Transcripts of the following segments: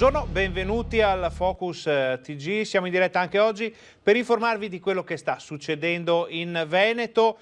Buongiorno, benvenuti al Focus TG, siamo in diretta anche oggi per informarvi di quello che sta succedendo in Veneto.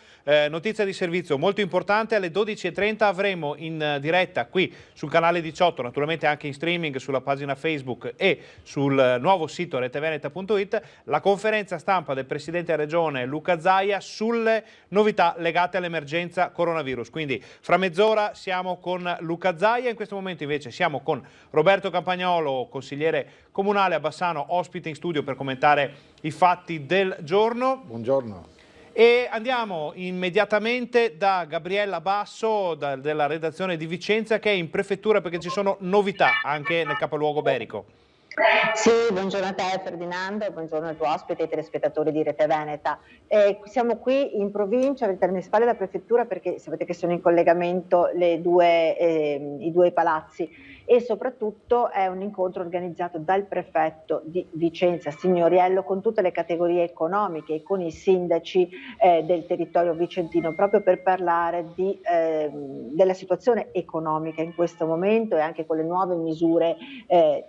Notizia di servizio molto importante, alle 12:30 avremo in diretta qui sul canale 18, naturalmente anche in streaming sulla pagina Facebook e sul nuovo sito reteveneta.it, la conferenza stampa del Presidente della Regione Luca Zaia sulle novità legate all'emergenza coronavirus. Quindi fra mezz'ora siamo con Luca Zaia, in questo momento invece siamo con Roberto Campagnolo, consigliere comunale a Bassano, ospite in studio per commentare i fatti del giorno. Buongiorno. E andiamo immediatamente da Gabriella Basso, della redazione di Vicenza, che è in prefettura perché ci sono novità anche nel capoluogo berico. Sì, buongiorno a te Ferdinando, buongiorno al tuo ospite e ai telespettatori di Rete Veneta. Siamo qui in provincia, avete alle mie spalle la prefettura perché sapete che sono in collegamento i due palazzi, e soprattutto è un incontro organizzato dal prefetto di Vicenza Signoriello con tutte le categorie economiche e con i sindaci del territorio vicentino, proprio per parlare della situazione economica in questo momento e anche con le nuove misure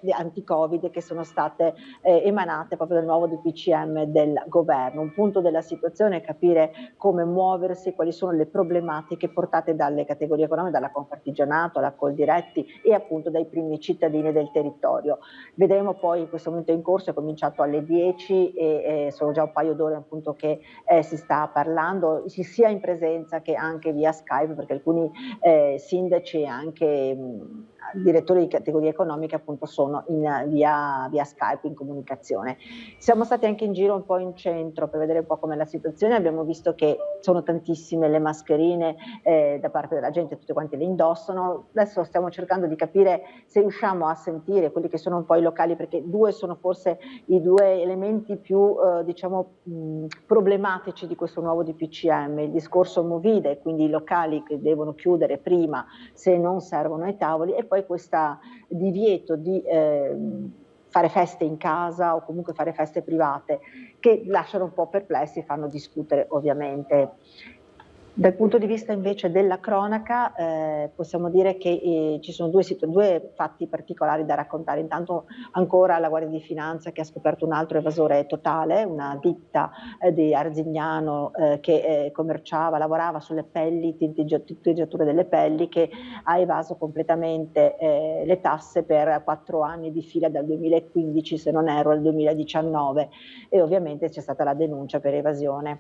anti-Covid che sono state emanate proprio dal nuovo DPCM del governo. Un punto della situazione è capire come muoversi, quali sono le problematiche portate dalle categorie economiche, dalla Confartigianato alla Coldiretti e appunto dai primi cittadini del territorio. Vedremo poi, in questo momento in corso, è cominciato alle 10 e sono già un paio d'ore appunto che si sta parlando sia in presenza che anche via Skype, perché alcuni sindaci e anche direttori di categorie economiche appunto sono via Skype in comunicazione. Siamo stati anche in giro un po' in centro per vedere un po' com'è la situazione, abbiamo visto che sono tantissime le mascherine da parte della gente, tutte quante le indossano. Adesso stiamo cercando di capire se riusciamo a sentire quelli che sono un po' i locali, perché due sono forse i due elementi più problematici di questo nuovo DPCM, il discorso Movida, quindi i locali che devono chiudere prima se non servono ai tavoli, e poi questo divieto di fare feste in casa o comunque fare feste private, che lasciano un po' perplessi e fanno discutere ovviamente. Dal punto di vista invece della cronaca possiamo dire che ci sono due fatti particolari da raccontare. Intanto ancora la Guardia di Finanza che ha scoperto un altro evasore totale, una ditta di Arzignano che lavorava sulle pelli, tinteggiature delle pelli, che ha evaso completamente le tasse per 4 anni di fila, dal 2015 se non erro al 2019, e ovviamente c'è stata la denuncia per evasione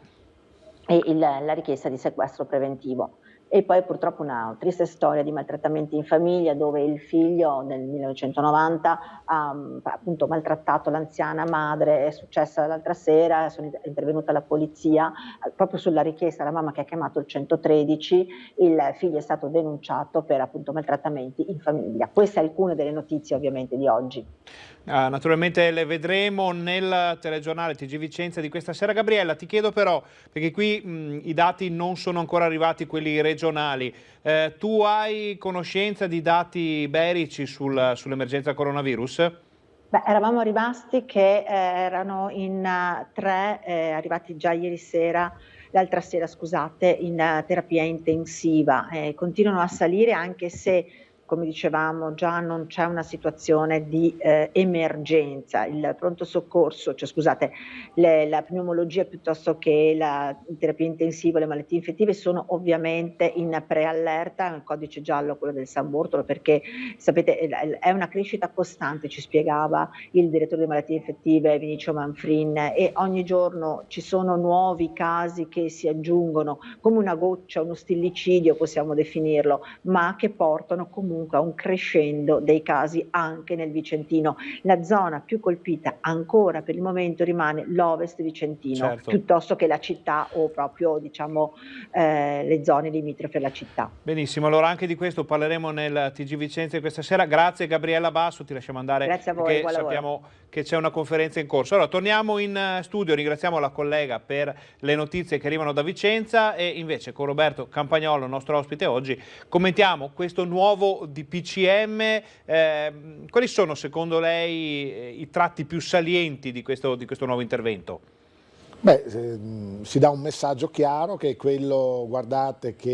e la richiesta di sequestro preventivo. E poi purtroppo una triste storia di maltrattamenti in famiglia, dove il figlio nel 1990 ha appunto maltrattato l'anziana madre. È successa l'altra sera, è intervenuta la polizia proprio sulla richiesta della mamma che ha chiamato il 113, il figlio è stato denunciato per appunto maltrattamenti in famiglia. Queste alcune delle notizie ovviamente di oggi. Naturalmente le vedremo nel telegiornale TG Vicenza di questa sera. Gabriella, ti chiedo però, perché qui i dati non sono ancora arrivati, quelli regionali, tu hai conoscenza di dati berici sull'emergenza coronavirus? Beh, eravamo rimasti che erano in 3, arrivati già l'altra sera scusate, in terapia intensiva, continuano a salire anche se, come dicevamo, già non c'è una situazione di emergenza. Il pronto soccorso, la pneumologia piuttosto che la terapia intensiva, le malattie infettive sono ovviamente in preallerta, è un codice giallo quello del San Bortolo, perché sapete è una crescita costante, ci spiegava il direttore delle malattie infettive Vinicio Manfrin, e ogni giorno ci sono nuovi casi che si aggiungono, come una goccia, uno stillicidio possiamo definirlo, ma che portano comunque a un crescendo dei casi anche nel Vicentino. La zona più colpita ancora per il momento rimane l'Ovest Vicentino, certo, piuttosto che la città o proprio le zone limitrofe alla città. Benissimo, allora anche di questo parleremo nel TG Vicenza questa sera. Grazie Gabriella Basso, ti lasciamo andare. Grazie a voi, perché sappiamo che c'è una conferenza in corso. Allora torniamo in studio, ringraziamo la collega per le notizie che arrivano da Vicenza, e invece con Roberto Campagnolo, nostro ospite oggi, commentiamo questo nuovo DPCM. Quali sono secondo lei i tratti più salienti di questo nuovo intervento? Beh, si dà un messaggio chiaro, che è quello: guardate che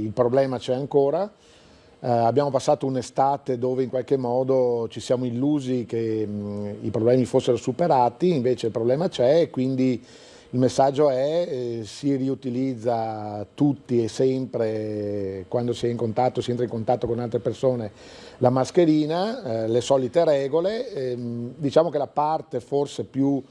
il problema c'è ancora, abbiamo passato un'estate dove in qualche modo ci siamo illusi che i problemi fossero superati, invece il problema c'è e quindi il messaggio è si riutilizza tutti e sempre, quando si entra in contatto con altre persone, la mascherina, le solite regole. Diciamo che la parte forse più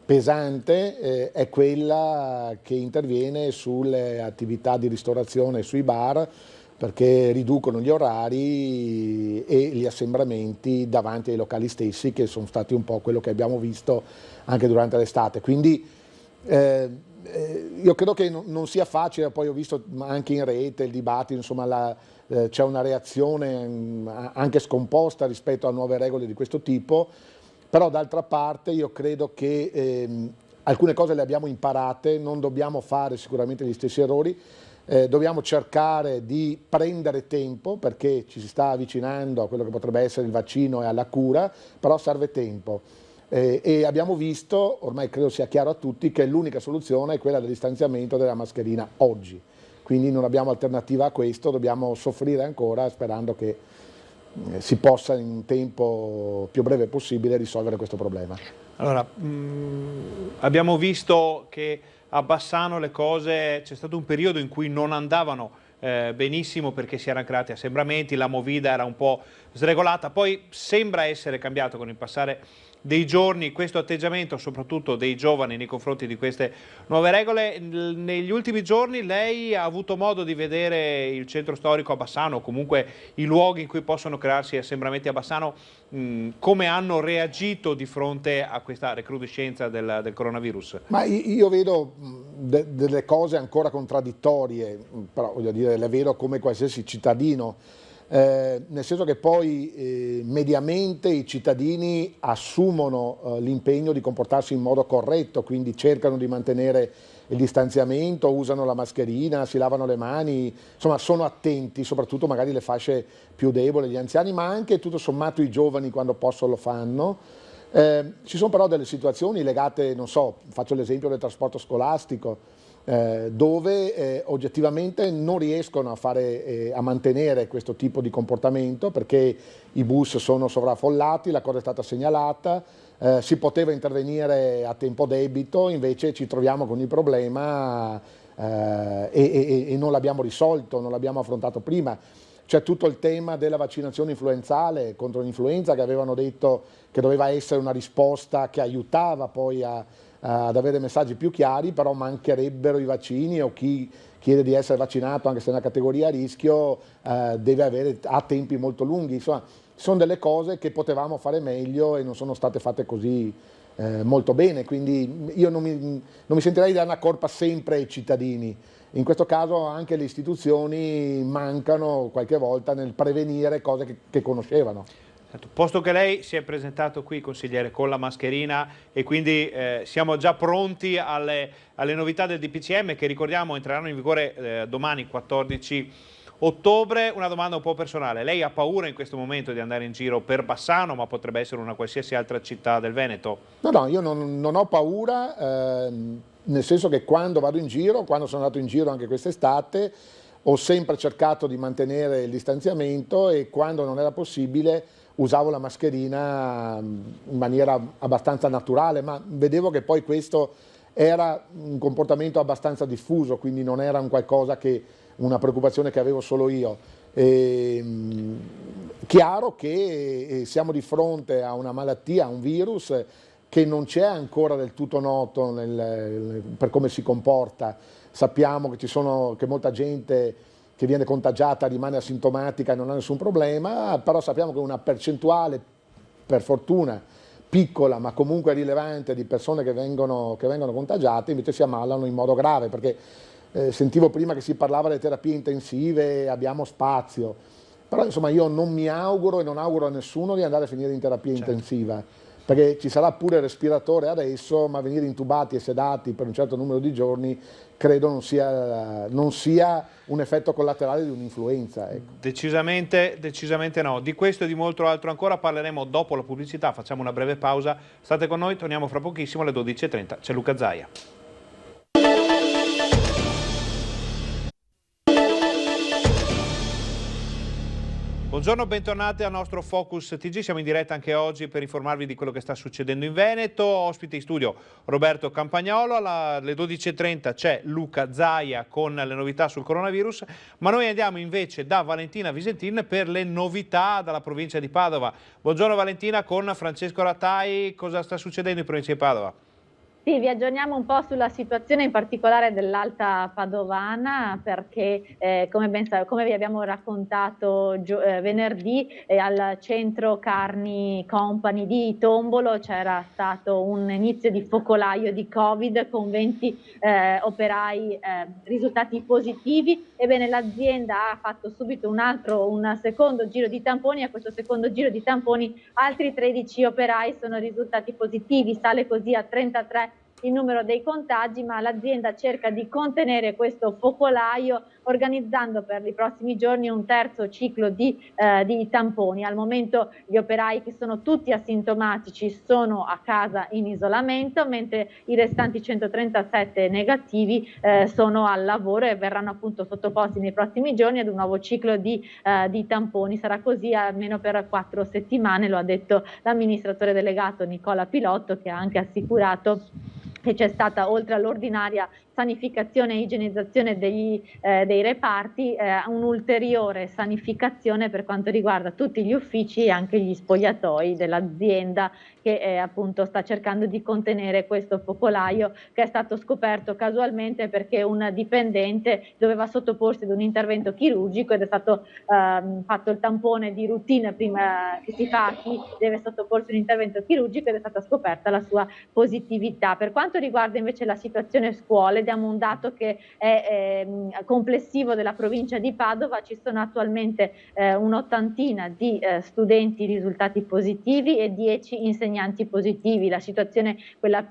pesante è quella che interviene sulle attività di ristorazione e sui bar, perché riducono gli orari e gli assembramenti davanti ai locali stessi, che sono stati un po' quello che abbiamo visto anche durante l'estate. Quindi io credo che non sia facile, poi ho visto anche in rete il dibattito, insomma c'è una reazione anche scomposta rispetto a nuove regole di questo tipo, però d'altra parte io credo che alcune cose le abbiamo imparate, non dobbiamo fare sicuramente gli stessi errori, dobbiamo cercare di prendere tempo perché ci si sta avvicinando a quello che potrebbe essere il vaccino e alla cura, però serve tempo. E abbiamo visto, ormai credo sia chiaro a tutti, che l'unica soluzione è quella del distanziamento della mascherina oggi. Quindi non abbiamo alternativa a questo, dobbiamo soffrire ancora sperando che si possa in un tempo più breve possibile risolvere questo problema. Allora, abbiamo visto che a Bassano le cose, c'è stato un periodo in cui non andavano benissimo perché si erano creati assembramenti, la movida era un po' sregolata, poi sembra essere cambiato con il passare dei giorni questo atteggiamento, soprattutto dei giovani nei confronti di queste nuove regole. Negli ultimi giorni lei ha avuto modo di vedere il centro storico a Bassano, o comunque i luoghi in cui possono crearsi assembramenti a Bassano, come hanno reagito di fronte a questa recrudescenza del coronavirus? Ma io vedo delle cose ancora contraddittorie, però voglio dire, le vedo come qualsiasi cittadino. Nel senso che poi mediamente i cittadini assumono l'impegno di comportarsi in modo corretto, quindi cercano di mantenere il distanziamento, usano la mascherina, si lavano le mani, insomma sono attenti, soprattutto magari le fasce più deboli, gli anziani, ma anche tutto sommato i giovani quando possono lo fanno. Ci sono però delle situazioni legate, non so, faccio l'esempio del trasporto scolastico, dove oggettivamente non riescono a mantenere questo tipo di comportamento perché i bus sono sovraffollati, la cosa è stata segnalata, si poteva intervenire a tempo debito, invece ci troviamo con il problema e non l'abbiamo risolto, non l'abbiamo affrontato prima. C'è tutto il tema della vaccinazione influenzale contro l'influenza, che avevano detto che doveva essere una risposta che aiutava poi ad avere messaggi più chiari, però mancherebbero i vaccini o chi chiede di essere vaccinato, anche se è una categoria a rischio, ha tempi molto lunghi. Insomma, sono delle cose che potevamo fare meglio e non sono state fatte così molto bene, quindi io non mi sentirei di dare una colpa sempre ai cittadini. In questo caso anche le istituzioni mancano qualche volta nel prevenire cose che conoscevano. Posto che lei si è presentato qui, consigliere, con la mascherina e quindi siamo già pronti alle novità del DPCM che, ricordiamo, entreranno in vigore domani 14 ottobre. Una domanda un po' personale: lei ha paura in questo momento di andare in giro per Bassano, ma potrebbe essere una qualsiasi altra città del Veneto? No, io non ho paura, nel senso che quando vado in giro, quando sono andato in giro anche quest'estate, ho sempre cercato di mantenere il distanziamento e quando non era possibile usavo la mascherina in maniera abbastanza naturale, ma vedevo che poi questo era un comportamento abbastanza diffuso, quindi non era una preoccupazione che avevo solo io. Chiaro che siamo di fronte a una malattia, a un virus che non c'è ancora del tutto noto per come si comporta. Sappiamo che molta gente che viene contagiata rimane asintomatica e non ha nessun problema, però sappiamo che una percentuale, per fortuna, piccola ma comunque rilevante di persone che vengono contagiate invece si ammalano in modo grave, perché sentivo prima che si parlava delle terapie intensive, abbiamo spazio, però insomma io non mi auguro e non auguro a nessuno di andare a finire in terapia intensiva, perché ci sarà pure il respiratore adesso, ma venire intubati e sedati per un certo numero di giorni credo non sia un effetto collaterale di un'influenza. Ecco. Decisamente no. Di questo e di molto altro ancora parleremo dopo la pubblicità. Facciamo una breve pausa. State con noi, torniamo fra pochissimo alle 12:30. C'è Luca Zaia. Buongiorno, bentornati al nostro Focus TG, siamo in diretta anche oggi per informarvi di quello che sta succedendo in Veneto. Ospite in studio Roberto Campagnolo, alle 12.30 c'è Luca Zaia con le novità sul coronavirus, ma noi andiamo invece da Valentina Visentin per le novità dalla provincia di Padova. Buongiorno Valentina con Francesco Ratai, cosa sta succedendo in provincia di Padova? Sì, vi aggiorniamo un po' sulla situazione in particolare dell'Alta Padovana perché come vi abbiamo raccontato venerdì al centro Carni Company di Tombolo c'era stato un inizio di focolaio di Covid con 20 operai risultati positivi. Ebbene, l'azienda ha fatto subito un secondo giro di tamponi e a questo secondo giro di tamponi altri 13 operai sono risultati positivi, sale così a 33 il numero dei contagi, ma l'azienda cerca di contenere questo focolaio organizzando per i prossimi giorni un terzo ciclo di tamponi. Al momento gli operai, che sono tutti asintomatici, sono a casa in isolamento, mentre i restanti 137 negativi sono al lavoro e verranno appunto sottoposti nei prossimi giorni ad un nuovo ciclo di tamponi. Sarà così almeno per 4 settimane, lo ha detto l'amministratore delegato Nicola Pilotto, che ha anche assicurato che c'è stata, oltre all'ordinaria sanificazione e igienizzazione dei reparti, un'ulteriore sanificazione per quanto riguarda tutti gli uffici e anche gli spogliatoi dell'azienda, che appunto sta cercando di contenere questo focolaio che è stato scoperto casualmente perché un dipendente doveva sottoporsi ad un intervento chirurgico ed è stato fatto il tampone di routine prima che si fa a chi deve sottoporsi a un intervento chirurgico ed è stata scoperta la sua positività. Per quanto riguarda invece la situazione scuole, diamo un dato che è complessivo della provincia di Padova. Ci sono attualmente un'ottantina di studenti risultati positivi e 10 insegnanti positivi. La situazione, quella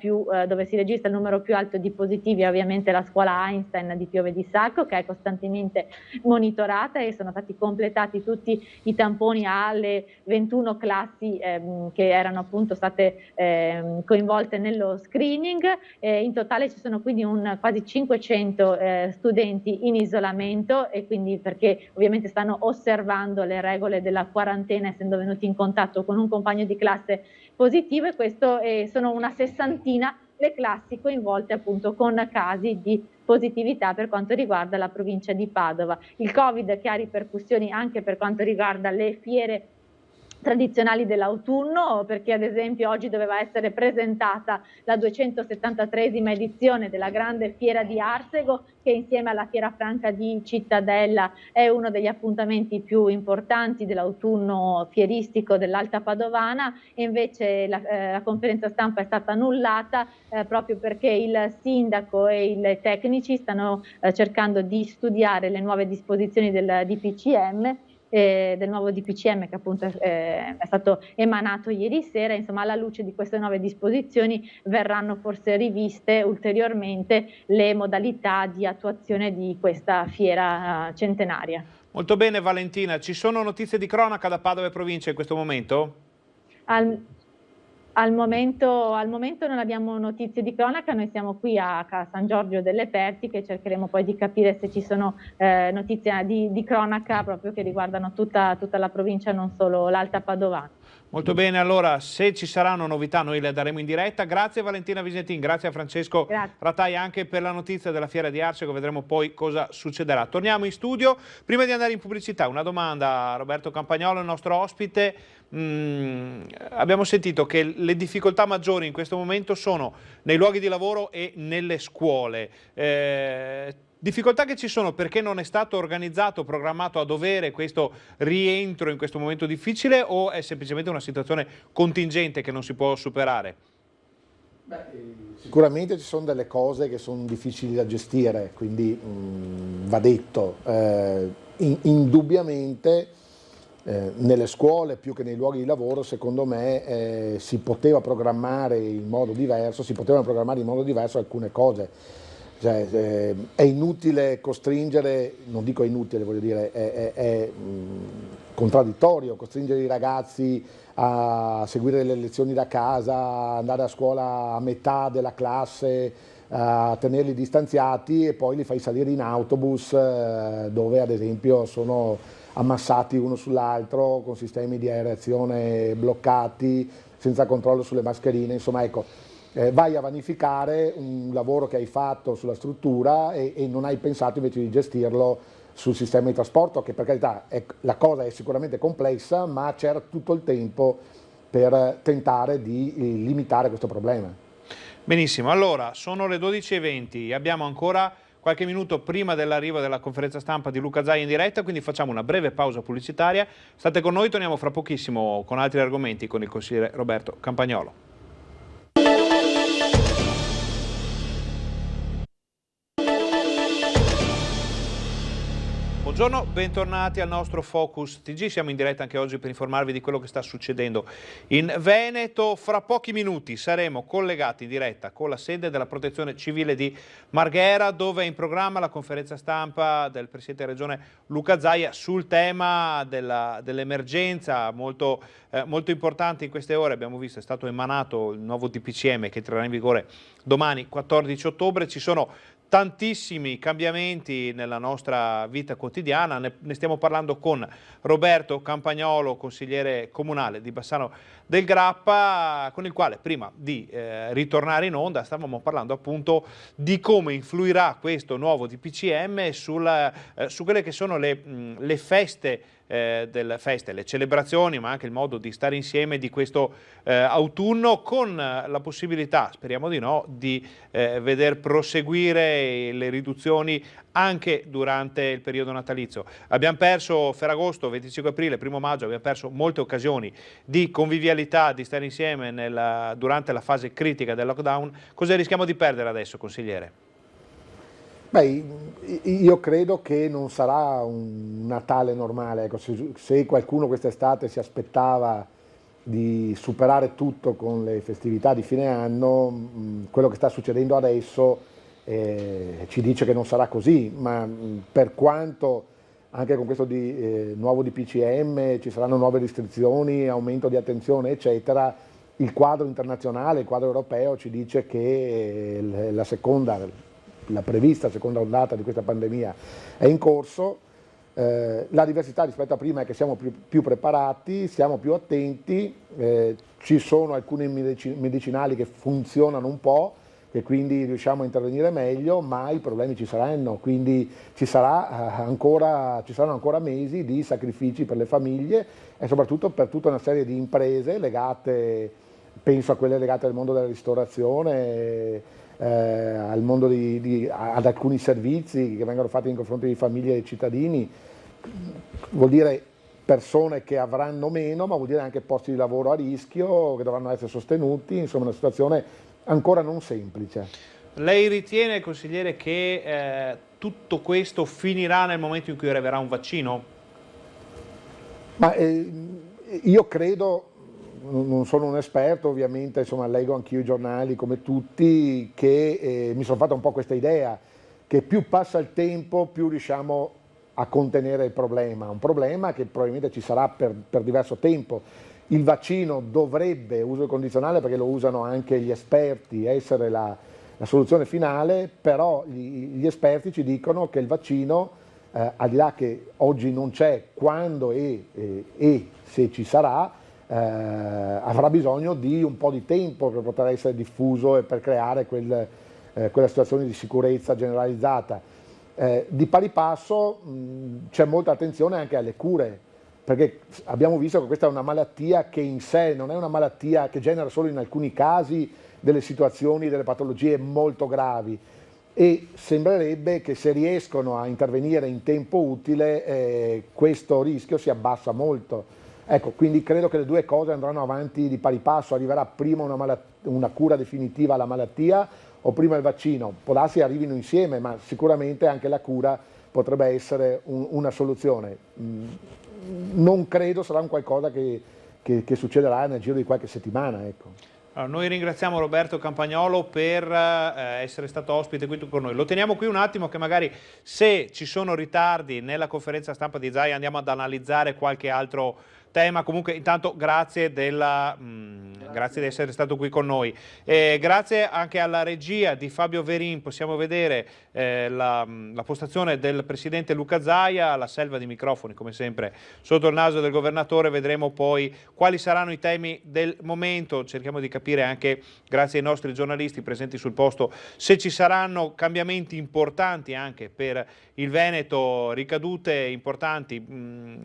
dove si registra il numero più alto di positivi, è ovviamente la scuola Einstein di Piove di Sacco, che è costantemente monitorata e sono stati completati tutti i tamponi alle 21 classi che erano appunto state coinvolte nello screening. In totale ci sono quindi quasi 500 studenti in isolamento, e quindi perché ovviamente stanno osservando le regole della quarantena, essendo venuti in contatto con un compagno di classe positivo, e questo sono una sessantina le classi coinvolte appunto con casi di positività per quanto riguarda la provincia di Padova. Il Covid che ha ripercussioni anche per quanto riguarda le fiere tradizionali dell'autunno, perché ad esempio oggi doveva essere presentata la 273esima edizione della grande fiera di Arsego, che insieme alla Fiera Franca di Cittadella è uno degli appuntamenti più importanti dell'autunno fieristico dell'Alta Padovana, e invece la conferenza stampa è stata annullata proprio perché il sindaco e i tecnici stanno cercando di studiare le nuove disposizioni del DPCM, del nuovo DPCM che appunto è stato emanato ieri sera. Insomma, alla luce di queste nuove disposizioni verranno forse riviste ulteriormente le modalità di attuazione di questa fiera centenaria. Molto bene Valentina, ci sono notizie di cronaca da Padova e provincia in questo momento? Al momento non abbiamo notizie di cronaca, noi siamo qui a San Giorgio delle Pertiche, cercheremo poi di capire se ci sono notizie di cronaca proprio che riguardano tutta la provincia, non solo l'Alta Padovana. Molto bene, allora se ci saranno novità noi le daremo in diretta. Grazie Valentina Visentin, grazie a Francesco Ratai anche per la notizia della fiera di Arsego, vedremo poi cosa succederà. Torniamo in studio, prima di andare in pubblicità una domanda a Roberto Campagnolo, il nostro ospite. Abbiamo sentito che le difficoltà maggiori in questo momento sono nei luoghi di lavoro e nelle scuole. Difficoltà che ci sono perché non è stato organizzato, programmato a dovere questo rientro in questo momento difficile, o è semplicemente una situazione contingente che non si può superare? Sicuramente ci sono delle cose che sono difficili da gestire, quindi va detto, indubbiamente nelle scuole più che nei luoghi di lavoro secondo me si poteva programmare in modo diverso, alcune cose. Cioè, è inutile costringere, non dico inutile, voglio dire, è contraddittorio costringere i ragazzi a seguire le lezioni da casa, andare a scuola a metà della classe, a tenerli distanziati e poi li fai salire in autobus dove ad esempio sono ammassati uno sull'altro con sistemi di aerazione bloccati, senza controllo sulle mascherine, insomma ecco, vai a vanificare un lavoro che hai fatto sulla struttura e non hai pensato invece di gestirlo sul sistema di trasporto, che per carità la cosa è sicuramente complessa, ma c'era tutto il tempo per tentare di limitare questo problema. Benissimo, allora sono le 12:20, abbiamo ancora qualche minuto prima dell'arrivo della conferenza stampa di Luca Zaia in diretta, quindi facciamo una breve pausa pubblicitaria. State con noi, torniamo fra pochissimo con altri argomenti con il consigliere Roberto Campagnolo. Buongiorno, bentornati al nostro Focus TG, siamo in diretta anche oggi per informarvi di quello che sta succedendo in Veneto. Fra pochi minuti saremo collegati in diretta con la sede della Protezione Civile di Marghera, dove è in programma la conferenza stampa del Presidente della Regione Luca Zaia sul tema dell'emergenza, molto importante in queste ore. Abbiamo visto, è stato emanato il nuovo DPCM che entrerà in vigore domani 14 ottobre, ci sono tantissimi cambiamenti nella nostra vita quotidiana, ne stiamo parlando con Roberto Campagnolo, consigliere comunale di Bassano del Grappa, con il quale prima di ritornare in onda stavamo parlando appunto di come influirà questo nuovo DPCM su quelle che sono le feste, le celebrazioni, ma anche il modo di stare insieme di questo autunno, con la possibilità, speriamo di no, di veder proseguire le riduzioni anche durante il periodo natalizio. Abbiamo perso Ferragosto, 25 aprile, 1 maggio, abbiamo perso molte occasioni di convivialità, di stare insieme durante la fase critica del lockdown. Cosa rischiamo di perdere adesso, consigliere? Beh, io credo che non sarà un Natale normale. Ecco, se qualcuno quest'estate si aspettava di superare tutto con le festività di fine anno, quello che sta succedendo adesso ci dice che non sarà così, ma per quanto anche con questo nuovo DPCM ci saranno nuove restrizioni, aumento di attenzione, eccetera, il quadro internazionale, il quadro europeo ci dice che la prevista seconda ondata di questa pandemia è in corso. La diversità rispetto a prima è che siamo più preparati, siamo più attenti, ci sono alcuni medicinali che funzionano un po' e quindi riusciamo a intervenire meglio, ma i problemi ci saranno, quindi ci saranno ancora mesi di sacrifici per le famiglie e soprattutto per tutta una serie di imprese legate, penso a quelle legate al mondo della ristorazione, al mondo ad alcuni servizi che vengono fatti nei confronti di famiglie e cittadini. Vuol dire persone che avranno meno, ma vuol dire anche posti di lavoro a rischio che dovranno essere sostenuti, insomma una situazione ancora non semplice. Lei ritiene, consigliere, che tutto questo finirà nel momento in cui arriverà un vaccino? Ma io credo, non sono un esperto ovviamente, insomma leggo anch'io i giornali come tutti, che mi sono fatto un po' questa idea che più passa il tempo più riusciamo a contenere il problema, un problema che probabilmente ci sarà per diverso tempo. Il vaccino dovrebbe, uso il condizionale perché lo usano anche gli esperti, essere la soluzione finale, però gli esperti ci dicono che il vaccino, al di là che oggi non c'è, quando e se ci sarà, avrà bisogno di un po' di tempo per poter essere diffuso e per creare quella situazione di sicurezza generalizzata. Di pari passo c'è molta attenzione anche alle cure, perché abbiamo visto che questa è una malattia che in sé non è una malattia che genera solo in alcuni casi delle situazioni, delle patologie molto gravi, e sembrerebbe che se riescono a intervenire in tempo utile questo rischio si abbassa molto. Ecco, quindi credo che le due cose andranno avanti di pari passo, arriverà prima una cura definitiva alla malattia o prima il vaccino, può darsi arrivino insieme, ma sicuramente anche la cura potrebbe essere una soluzione. Non credo sarà un qualcosa che succederà nel giro di qualche settimana. Ecco. Allora, noi ringraziamo Roberto Campagnolo per essere stato ospite qui con noi. Lo teniamo qui un attimo, che magari se ci sono ritardi nella conferenza stampa di Zaia andiamo ad analizzare qualche altro tema. Comunque intanto grazie di essere stato qui con noi. Grazie anche alla regia di Fabio Verin, possiamo vedere la postazione del presidente Luca Zaia, la selva di microfoni come sempre sotto il naso del governatore. Vedremo poi quali saranno i temi del momento, cerchiamo di capire anche grazie ai nostri giornalisti presenti sul posto se ci saranno cambiamenti importanti anche per il Veneto, ricadute importanti,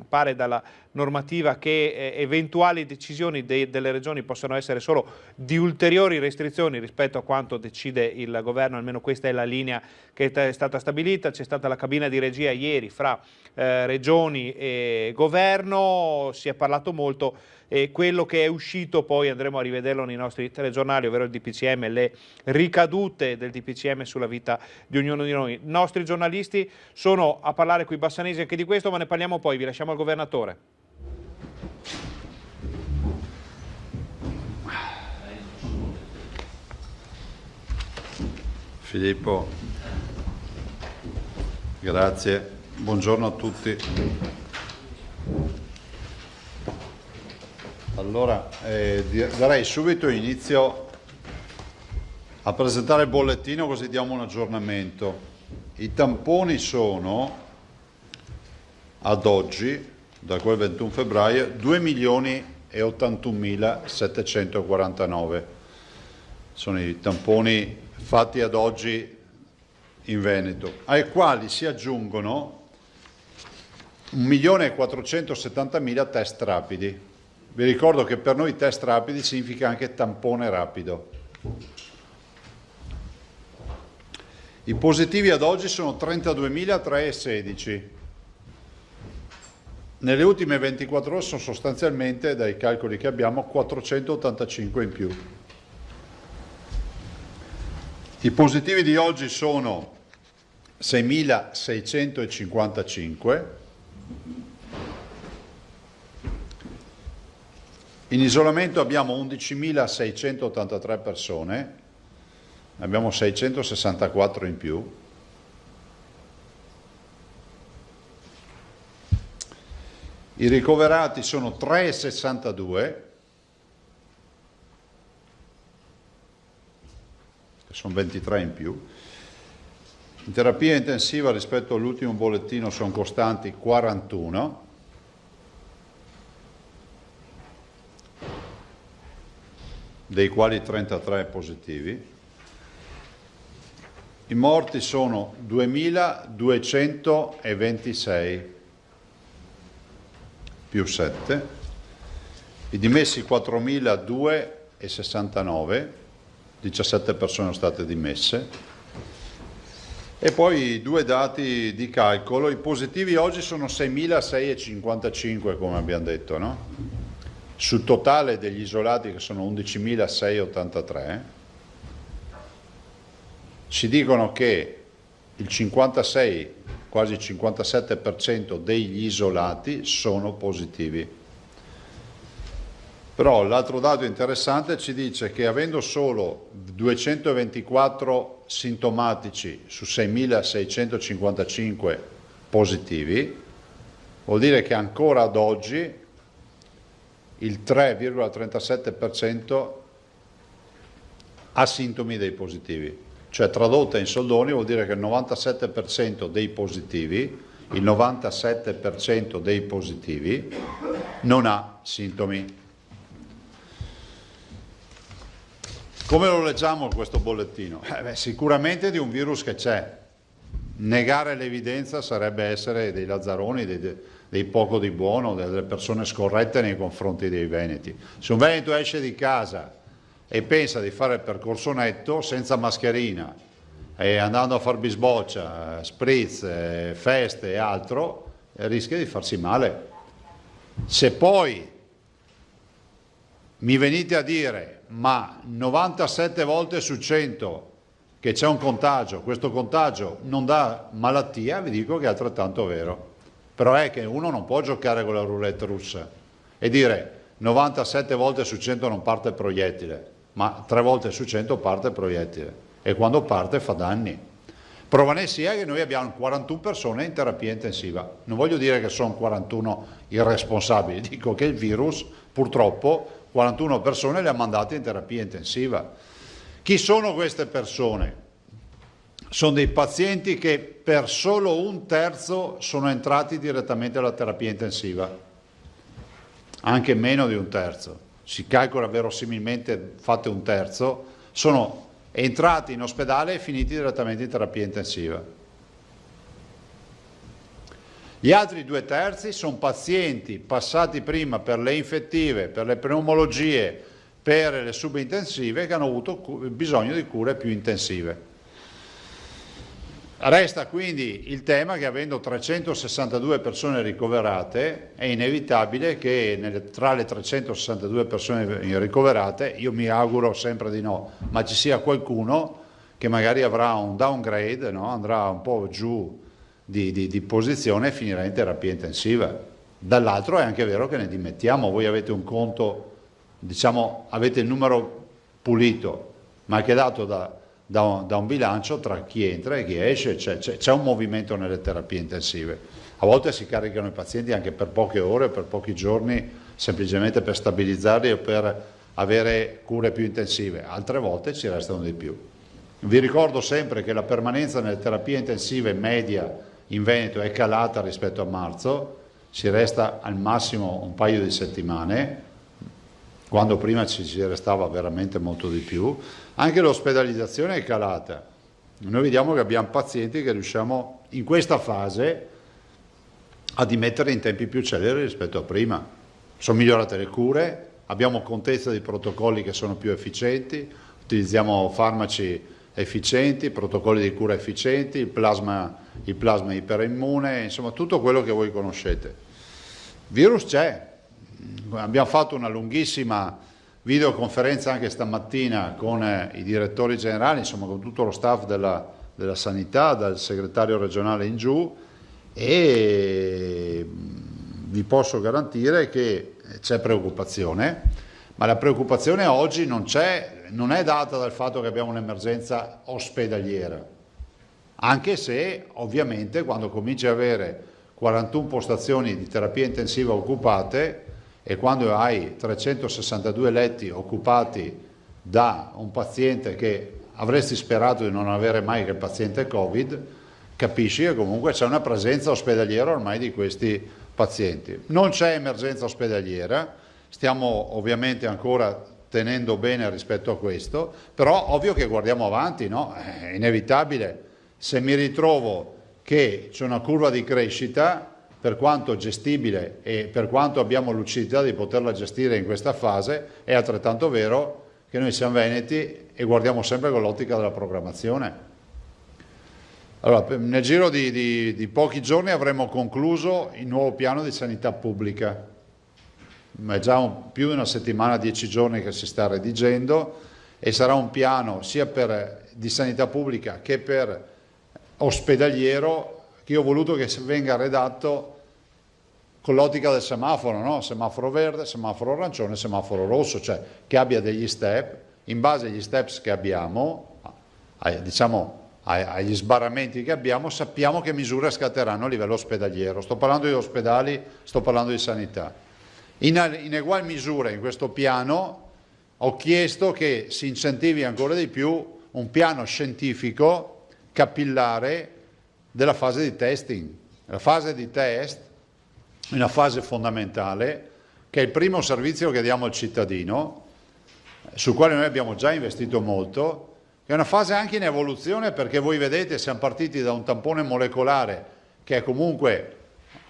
pare dalla normativa che eventuali decisioni delle regioni possano essere solo di ulteriori restrizioni rispetto a quanto decide il governo, almeno questa è la linea che è stata stabilita. C'è stata la cabina di regia ieri fra regioni e governo, si è parlato molto e quello che è uscito poi andremo a rivederlo nei nostri telegiornali, ovvero il DPCM, le ricadute del DPCM sulla vita di ognuno di noi. I nostri giornalisti sono a parlare qui bassanesi anche di questo, ma ne parliamo poi, vi lasciamo al governatore. Filippo, grazie, buongiorno a tutti. Allora, darei subito inizio a presentare il bollettino così diamo un aggiornamento. I tamponi sono, ad oggi, da quel 21 febbraio, 2.081.749. Sono i tamponi fatti ad oggi in Veneto, ai quali si aggiungono 1.470.000 test rapidi. Vi ricordo che per noi test rapidi significa anche tampone rapido. I positivi ad oggi sono 32.316. Nelle ultime 24 ore sono sostanzialmente, dai calcoli che abbiamo, 485 in più. I positivi di oggi sono 6.655. In isolamento abbiamo 11.683 persone, abbiamo 664 in più. I ricoverati sono 3,62, che sono 23 in più. In terapia intensiva rispetto all'ultimo bollettino sono costanti 41. Dei quali 33 positivi. I morti sono 2.226 più 7, i dimessi 4.269, 17 persone sono state dimesse. E poi due dati di calcolo: i positivi oggi sono 6.655 come abbiamo detto, no? Sul totale degli isolati che sono 11.683, ci dicono che il 56, quasi il 57% degli isolati sono positivi. Però l'altro dato interessante ci dice che avendo solo 224 sintomatici su 6.655 positivi, vuol dire che ancora ad oggi il 3,37% ha sintomi dei positivi, cioè tradotta in soldoni vuol dire che il 97% dei positivi, il 97% dei positivi non ha sintomi. Come lo leggiamo questo bollettino? Sicuramente di un virus che c'è. Negare l'evidenza sarebbe essere dei lazzaroni, dei poco di buono, delle persone scorrette nei confronti dei veneti. Se un veneto esce di casa e pensa di fare il percorso netto senza mascherina e andando a far bisboccia, spritz, feste e altro, rischia di farsi male. Se poi mi venite a dire ma 97 volte su 100 che c'è un contagio, questo contagio non dà malattia, vi dico che è altrettanto vero. Però è che uno non può giocare con la roulette russa e dire 97 volte su 100 non parte il proiettile, ma 3 volte su 100 parte il proiettile e quando parte fa danni. Prova ne sia che noi abbiamo 41 persone in terapia intensiva. Non voglio dire che sono 41 irresponsabili, dico che il virus purtroppo 41 persone le ha mandate in terapia intensiva. Chi sono queste persone? Sono dei pazienti che per solo un terzo sono entrati direttamente alla terapia intensiva, anche meno di un terzo. Si calcola verosimilmente, fate un terzo, sono entrati in ospedale e finiti direttamente in terapia intensiva. Gli altri 2 terzi sono pazienti passati prima per le infettive, per le pneumologie, per le subintensive, che hanno avuto bisogno di cure più intensive. Resta quindi il tema che, avendo 362 persone ricoverate, è inevitabile che tra le 362 persone ricoverate, io mi auguro sempre di no, ma ci sia qualcuno che magari avrà un downgrade, no? Andrà un po' giù di posizione e finirà in terapia intensiva. Dall'altro è anche vero che ne dimettiamo, voi avete un conto, diciamo, avete il numero pulito, ma che è dato da un bilancio tra chi entra e chi esce, c'è un movimento nelle terapie intensive. A volte si caricano i pazienti anche per poche ore, per pochi giorni, semplicemente per stabilizzarli o per avere cure più intensive, altre volte ci restano di più. Vi ricordo sempre che la permanenza nelle terapie intensive media in Veneto è calata rispetto a marzo, si resta al massimo un paio di settimane, quando prima ci restava veramente molto di più. Anche l'ospedalizzazione è calata. Noi vediamo che abbiamo pazienti che riusciamo in questa fase a dimettere in tempi più celeri rispetto a prima. Sono migliorate le cure, abbiamo contezza di protocolli che sono più efficienti, utilizziamo farmaci efficienti, protocolli di cura efficienti, il plasma iperimmune, insomma tutto quello che voi conoscete. Il virus c'è. Abbiamo fatto una lunghissima videoconferenza anche stamattina con i direttori generali, insomma con tutto lo staff della sanità, dal segretario regionale in giù, e vi posso garantire che c'è preoccupazione, ma la preoccupazione oggi non è data dal fatto che abbiamo un'emergenza ospedaliera, anche se ovviamente quando cominci a avere 41 postazioni di terapia intensiva occupate e quando hai 362 letti occupati da un paziente che avresti sperato di non avere mai, che il paziente Covid, capisci che comunque c'è una presenza ospedaliera ormai di questi pazienti. Non c'è emergenza ospedaliera, stiamo ovviamente ancora tenendo bene rispetto a questo, però ovvio che guardiamo avanti, no? È inevitabile. Se mi ritrovo che c'è una curva di crescita, per quanto gestibile e per quanto abbiamo lucidità di poterla gestire in questa fase, è altrettanto vero che noi siamo veneti e guardiamo sempre con l'ottica della programmazione. Allora, nel giro di pochi giorni avremo concluso il nuovo piano di sanità pubblica. È già più di una settimana, 10 giorni che si sta redigendo, e sarà un piano sia di sanità pubblica che per ospedaliero, che io ho voluto che venga redatto con l'ottica del semaforo, no? Semaforo verde, semaforo arancione, semaforo rosso, cioè che abbia degli step, in base agli steps che abbiamo, diciamo agli sbarramenti che abbiamo, sappiamo che misure scatteranno a livello ospedaliero. Sto parlando di ospedali, sto parlando di sanità. In egual misura in questo piano ho chiesto che si incentivi ancora di più un piano scientifico capillare della fase di testing. La fase di test è una fase fondamentale, che è il primo servizio che diamo al cittadino, sul quale noi abbiamo già investito molto. È una fase anche in evoluzione, perché voi vedete, siamo partiti da un tampone molecolare che è comunque,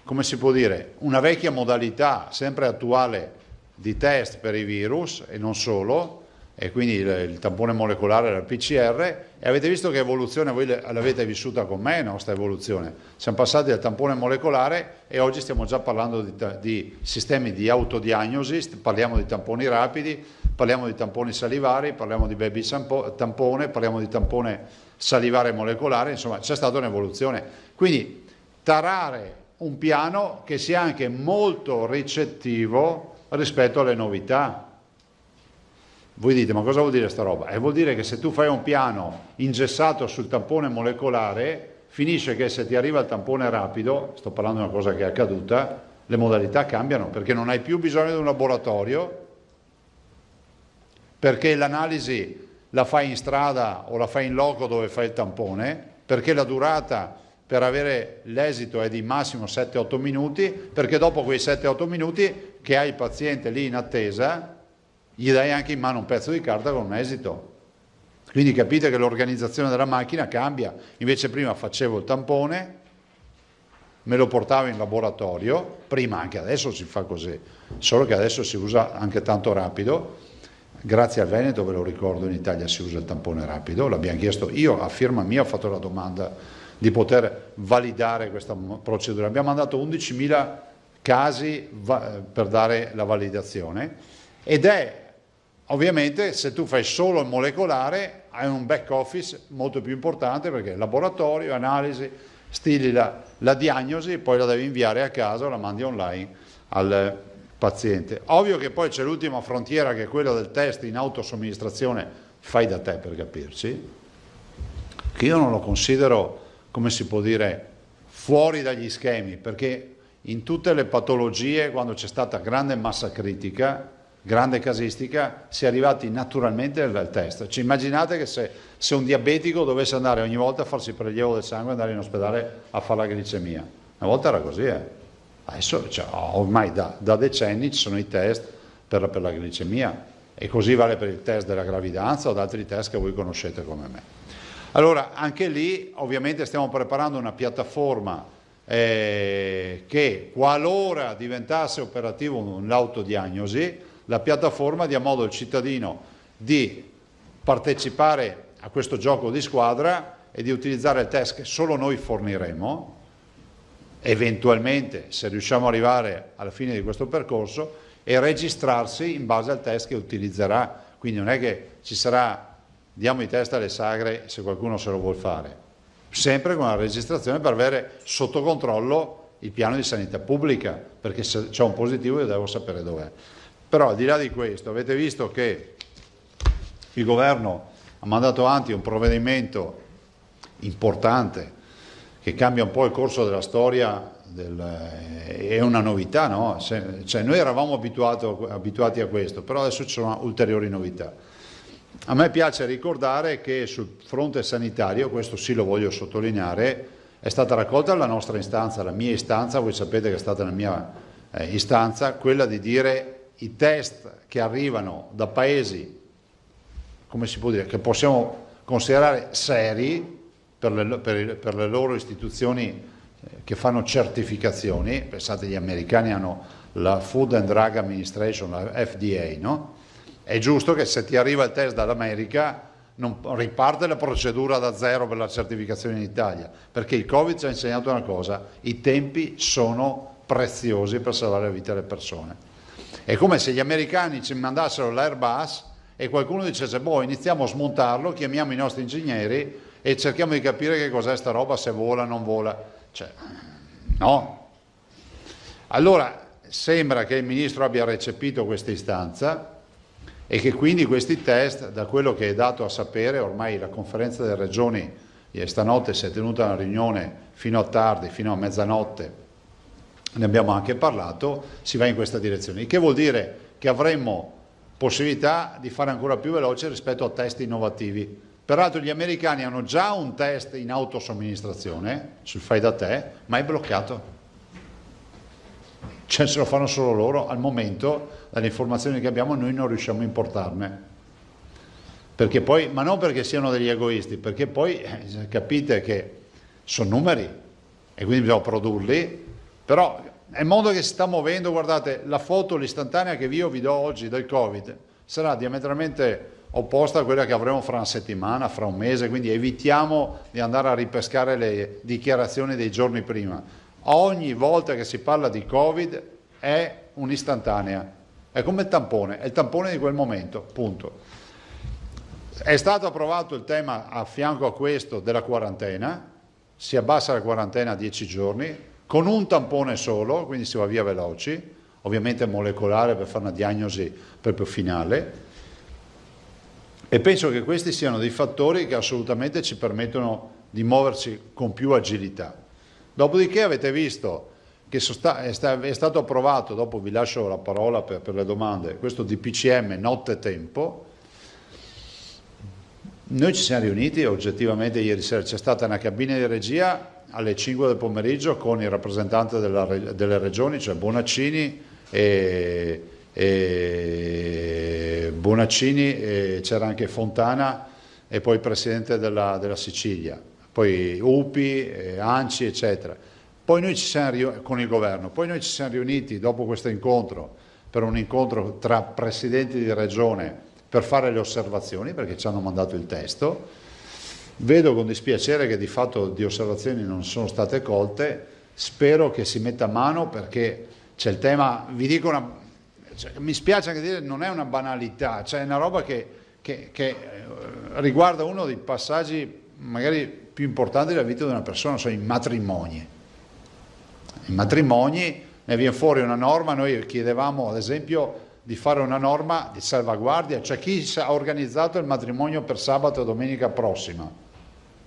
come si può dire, una vecchia modalità sempre attuale di test per i virus e non solo, e quindi il tampone molecolare era il PCR, e avete visto che evoluzione, voi l'avete vissuta con me, no? Questa evoluzione. Siamo passati dal tampone molecolare e oggi stiamo già parlando di sistemi di autodiagnosi, parliamo di tamponi rapidi, parliamo di tamponi salivari, parliamo di baby tampone, parliamo di tampone salivare molecolare, insomma c'è stata un'evoluzione. Quindi tarare un piano che sia anche molto ricettivo rispetto alle novità. Voi dite, ma cosa vuol dire sta roba? Vuol dire che se tu fai un piano ingessato sul tampone molecolare, finisce che se ti arriva il tampone rapido, sto parlando di una cosa che è accaduta, le modalità cambiano, perché non hai più bisogno di un laboratorio, perché l'analisi la fai in strada o la fai in loco dove fai il tampone, perché la durata per avere l'esito è di massimo 7-8 minuti, perché dopo quei 7-8 minuti che hai il paziente lì in attesa, gli dai anche in mano un pezzo di carta con un esito. Quindi capite che l'organizzazione della macchina cambia. Invece prima facevo il tampone, me lo portavo in laboratorio, prima, anche adesso si fa così, solo che adesso si usa anche tanto rapido. Grazie al Veneto, ve lo ricordo, in Italia si usa il tampone rapido, l'abbiamo chiesto, io a firma mia ho fatto la domanda di poter validare questa procedura. Abbiamo mandato 11.000 casi per dare la validazione, ed è ovviamente, se tu fai solo il molecolare, hai un back office molto più importante, perché laboratorio, analisi, stili la diagnosi, poi la devi inviare a casa o la mandi online al paziente. Ovvio che poi c'è l'ultima frontiera, che è quella del test in autosomministrazione, fai da te per capirci, che io non lo considero, come si può dire, fuori dagli schemi, perché in tutte le patologie, quando c'è stata grande massa critica, grande casistica, si è arrivati naturalmente al test. Cioè, immaginate che se un diabetico dovesse andare ogni volta a farsi prelievo del sangue e andare in ospedale a fare la glicemia. Una volta era così, Adesso, cioè, ormai da decenni ci sono i test per la glicemia, e così vale per il test della gravidanza o ad altri test che voi conoscete come me. Allora, anche lì ovviamente stiamo preparando una piattaforma che, qualora diventasse operativo l'autodiagnosi, la piattaforma dia modo al cittadino di partecipare a questo gioco di squadra e di utilizzare il test che solo noi forniremo, eventualmente, se riusciamo ad arrivare alla fine di questo percorso, e registrarsi in base al test che utilizzerà. Quindi non è che ci sarà, diamo i test alle sagre se qualcuno se lo vuol fare, sempre con la registrazione per avere sotto controllo il piano di sanità pubblica, perché se c'è un positivo io devo sapere dov'è. Però al di là di questo, avete visto che il governo ha mandato avanti un provvedimento importante che cambia un po' il corso della storia, è una novità, no? Cioè, noi eravamo abituati a questo, però adesso ci sono ulteriori novità. A me piace ricordare che sul fronte sanitario, questo sì lo voglio sottolineare, è stata raccolta la nostra istanza, la mia istanza, voi sapete che è stata la mia istanza, quella di dire i test che arrivano da paesi, come si può dire, che possiamo considerare seri per le loro istituzioni che fanno certificazioni. Pensate, gli americani hanno la Food and Drug Administration, la FDA, no? È giusto che se ti arriva il test dall'America non riparte la procedura da zero per la certificazione in Italia, perché il Covid ci ha insegnato una cosa: i tempi sono preziosi per salvare la vita delle persone. È come se gli americani ci mandassero l'Airbus e qualcuno dicesse, boh, iniziamo a smontarlo, chiamiamo i nostri ingegneri e cerchiamo di capire che cos'è sta roba, se vola o non vola. Cioè, no. Allora sembra che il ministro abbia recepito questa istanza e che quindi questi test, da quello che è dato a sapere, ormai la conferenza delle regioni stanotte si è tenuta una riunione fino a tardi, fino a mezzanotte, ne abbiamo anche parlato, si va in questa direzione, il che vuol dire che avremmo possibilità di fare ancora più veloce rispetto a test innovativi. Peraltro gli americani hanno già un test in autosomministrazione, sul fai da te, ma è bloccato. Cioè se lo fanno solo loro, al momento, dalle informazioni che abbiamo, noi non riusciamo a importarne. Perché poi, ma non perché siano degli egoisti, perché poi capite che sono numeri e quindi bisogna produrli, però è il mondo che si sta muovendo. Guardate, la foto, l'istantanea che io vi do oggi del Covid sarà diametralmente opposta a quella che avremo fra una settimana, fra un mese, quindi evitiamo di andare a ripescare le dichiarazioni dei giorni prima. Ogni volta che si parla di Covid è un'istantanea, è come il tampone, è il tampone di quel momento, punto. È stato approvato il tema a fianco a questo della quarantena, si abbassa la quarantena a 10 giorni, con un tampone solo, quindi si va via veloci, ovviamente molecolare per fare una diagnosi proprio finale. E penso che questi siano dei fattori che assolutamente ci permettono di muoverci con più agilità. Dopodiché avete visto che è stato approvato, dopo vi lascio la parola per le domande, questo DPCM nottetempo. Noi ci siamo riuniti oggettivamente ieri sera, c'è stata una cabina di regia alle 5 del pomeriggio con il rappresentante delle regioni, cioè Bonaccini, c'era anche Fontana e poi il presidente della Sicilia, poi UPI, ANCI eccetera. Poi noi ci siamo con il governo, poi noi ci siamo riuniti dopo questo incontro per un incontro tra presidenti di regione per fare le osservazioni, perché ci hanno mandato il testo. Vedo con dispiacere che di fatto di osservazioni non sono state colte, spero che si metta a mano perché c'è il tema, vi dico mi spiace anche dire, non è una banalità, cioè è una roba che riguarda uno dei passaggi magari più importanti della vita di una persona, sono i matrimoni. I matrimoni, ne viene fuori una norma, noi chiedevamo ad esempio di fare una norma di salvaguardia, cioè chi ha organizzato il matrimonio per sabato e domenica prossima,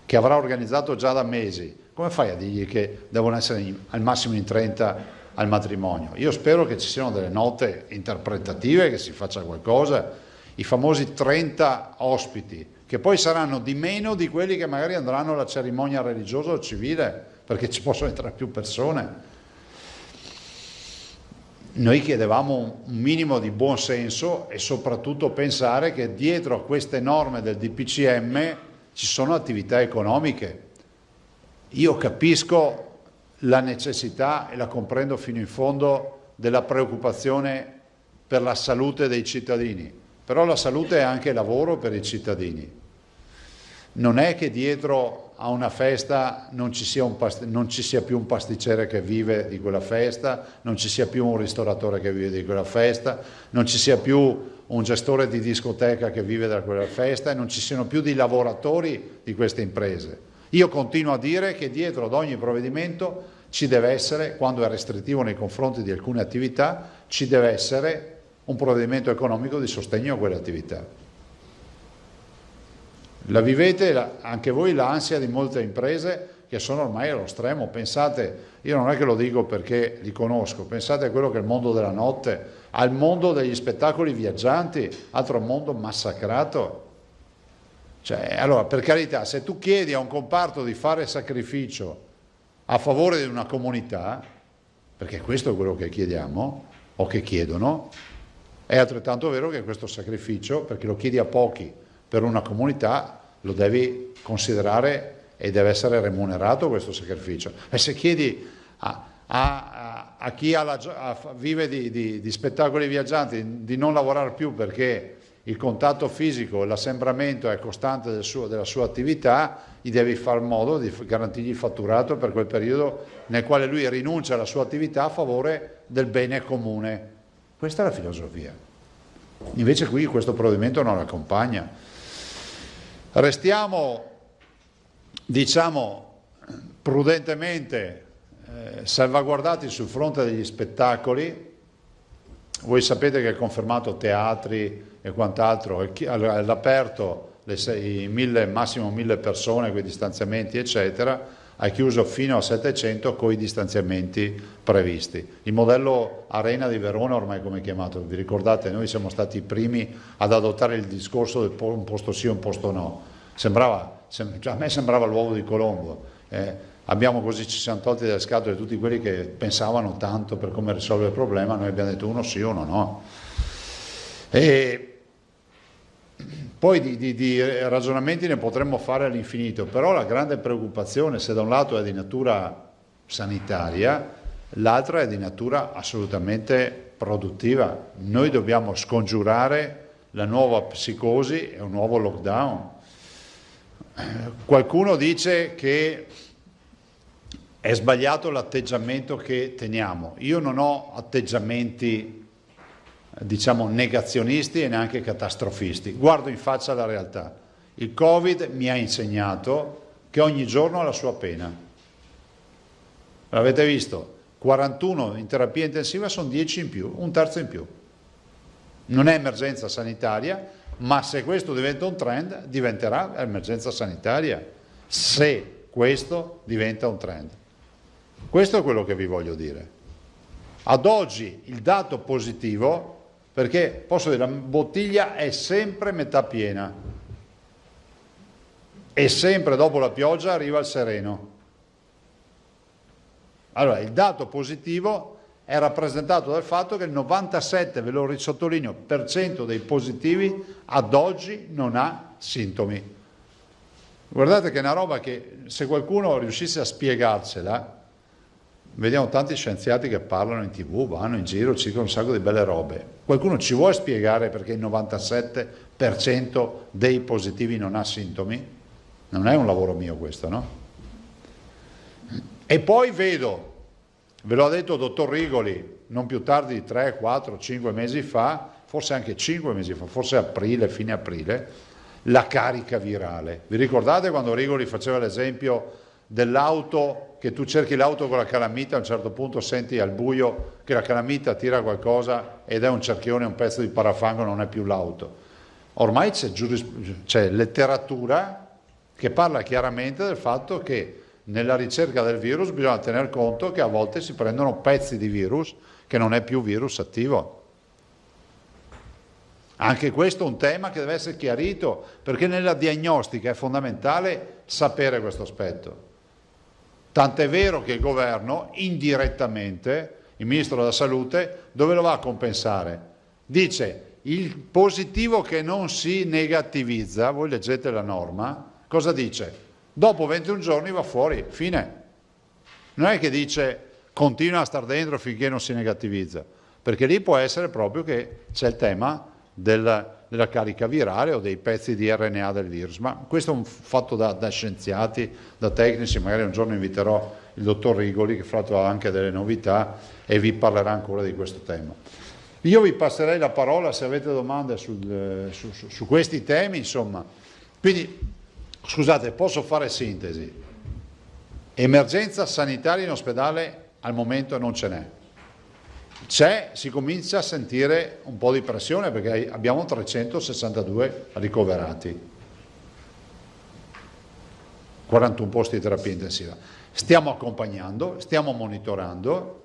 che avrà organizzato già da mesi, come fai a dirgli che devono essere al massimo in 30 al matrimonio? Io spero che ci siano delle note interpretative, che si faccia qualcosa, i famosi 30 ospiti, che poi saranno di meno di quelli che magari andranno alla cerimonia religiosa o civile, perché ci possono entrare più persone. Noi chiedevamo un minimo di buon senso e soprattutto pensare che dietro a queste norme del DPCM ci sono attività economiche. Io capisco la necessità e la comprendo fino in fondo della preoccupazione per la salute dei cittadini, però la salute è anche lavoro per i cittadini. Non è che dietro a una festa non ci sia più un pasticcere che vive di quella festa, non ci sia più un ristoratore che vive di quella festa, non ci sia più un gestore di discoteca che vive da quella festa e non ci siano più dei lavoratori di queste imprese. Io continuo a dire che dietro ad ogni provvedimento ci deve essere, quando è restrittivo nei confronti di alcune attività, ci deve essere un provvedimento economico di sostegno a quelle attività. La vivete anche voi l'ansia di molte imprese che sono ormai allo stremo. Pensate, io non è che lo dico perché li conosco, pensate a quello che è il mondo della notte, al mondo degli spettacoli viaggianti, altro mondo massacrato. Cioè, allora, per carità, se tu chiedi a un comparto di fare sacrificio a favore di una comunità, perché questo è quello che chiediamo o che chiedono, è altrettanto vero che questo sacrificio, perché lo chiedi a pochi per una comunità, lo devi considerare e deve essere remunerato questo sacrificio. E se chiedi a chi vive di spettacoli viaggianti di non lavorare più perché il contatto fisico e l'assembramento è costante della sua attività, gli devi far modo di garantirgli il fatturato per quel periodo nel quale lui rinuncia alla sua attività a favore del bene comune. Questa è la filosofia. Invece qui questo provvedimento non l'accompagna. Restiamo, diciamo, prudentemente salvaguardati sul fronte degli spettacoli. Voi sapete che è confermato teatri e quant'altro, all'aperto massimo 1000 persone con i distanziamenti eccetera, ha chiuso fino a 700 con i distanziamenti previsti. Il modello Arena di Verona ormai come è chiamato, vi ricordate, noi siamo stati i primi ad adottare il discorso del un posto sì, un posto no. A me sembrava l'uovo di Colombo. Ci siamo tolti dalle scatole tutti quelli che pensavano tanto per come risolvere il problema, noi abbiamo detto uno sì, uno no. E poi di ragionamenti ne potremmo fare all'infinito, però la grande preoccupazione, se da un lato è di natura sanitaria, l'altra è di natura assolutamente produttiva. Noi dobbiamo scongiurare la nuova psicosi e un nuovo lockdown. Qualcuno dice che è sbagliato l'atteggiamento che teniamo. Io non ho atteggiamenti diciamo negazionisti e neanche catastrofisti, guardo in faccia la realtà. Il Covid mi ha insegnato che ogni giorno ha la sua pena. L'avete visto? 41 in terapia intensiva sono 10 in più, un terzo in più. Non è emergenza sanitaria, ma se questo diventa un trend diventerà emergenza sanitaria, se questo diventa un trend. Questo è quello che vi voglio dire. Ad oggi il dato positivo, perché posso dire, la bottiglia è sempre metà piena e sempre dopo la pioggia arriva il sereno. Allora, il dato positivo è rappresentato dal fatto che il 97, ve lo risottolineo, per cento dei positivi ad oggi non ha sintomi. Guardate che è una roba che se qualcuno riuscisse a spiegarcela, vediamo tanti scienziati che parlano in TV, vanno in giro, circolano un sacco di belle robe. Qualcuno ci vuole spiegare perché il 97% dei positivi non ha sintomi? Non è un lavoro mio questo, no? E poi vedo, ve l'ho detto il dottor Rigoli, non più tardi di 3, 4, 5 mesi fa, forse anche 5 mesi fa, forse aprile, fine aprile, la carica virale. Vi ricordate quando Rigoli faceva l'esempio dell'auto, che tu cerchi l'auto con la calamita, a un certo punto senti al buio che la calamita tira qualcosa ed è un cerchione, un pezzo di parafango, non è più l'auto. Ormai c'è letteratura che parla chiaramente del fatto che nella ricerca del virus bisogna tener conto che a volte si prendono pezzi di virus che non è più virus attivo. Anche questo è un tema che deve essere chiarito, perché nella diagnostica è fondamentale sapere questo aspetto. Tant'è vero che il governo, indirettamente, il Ministro della Salute, dove lo va a compensare? Dice, il positivo che non si negativizza, voi leggete la norma, cosa dice? Dopo 21 giorni va fuori, fine. Non è che dice continua a star dentro finché non si negativizza, perché lì può essere proprio che c'è il tema della carica virale o dei pezzi di RNA del virus, ma questo è un fatto da scienziati, da tecnici, magari un giorno inviterò il dottor Rigoli che fra l'altro ha anche delle novità e vi parlerà ancora di questo tema. Io vi passerei la parola se avete domande su questi temi, insomma. Quindi, scusate, posso fare sintesi? Emergenza sanitaria in ospedale al momento non ce n'è. Si comincia a sentire un po' di pressione perché abbiamo 362 ricoverati, 41 posti di terapia intensiva. Stiamo accompagnando, stiamo monitorando,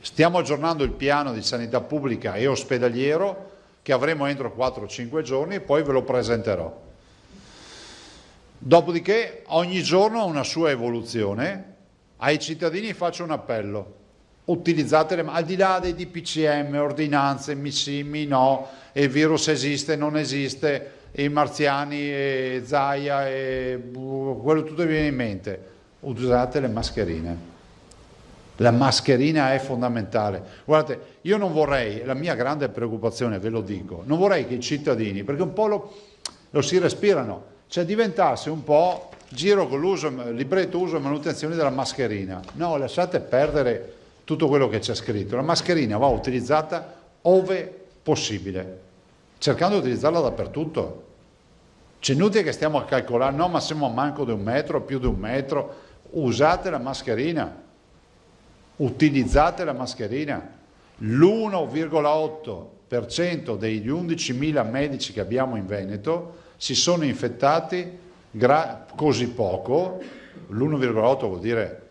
stiamo aggiornando il piano di sanità pubblica e ospedaliero che avremo entro 4-5 giorni e poi ve lo presenterò. Dopodiché ogni giorno ha una sua evoluzione. Ai cittadini faccio un appello, utilizzate al di là dei DPCM, ordinanze, mi sì, mi no, il virus esiste, non esiste, i marziani, e Zaia, e quello tutto viene in mente, usate le mascherine. La mascherina è fondamentale. Guardate, io non vorrei, la mia grande preoccupazione, ve lo dico, non vorrei che i cittadini, perché un po' lo si respirano, cioè diventasse un po' giro con l'uso, libretto uso e manutenzione della mascherina. No, lasciate perdere tutto quello che c'è scritto. La mascherina va utilizzata ove possibile, cercando di utilizzarla dappertutto. C'è inutile che stiamo a calcolare, no, ma siamo a manco di 1 metro, più di 1 metro. Usate la mascherina, utilizzate la mascherina. L'1,8% degli 11.000 medici che abbiamo in Veneto si sono infettati così poco, l'1,8 vuol dire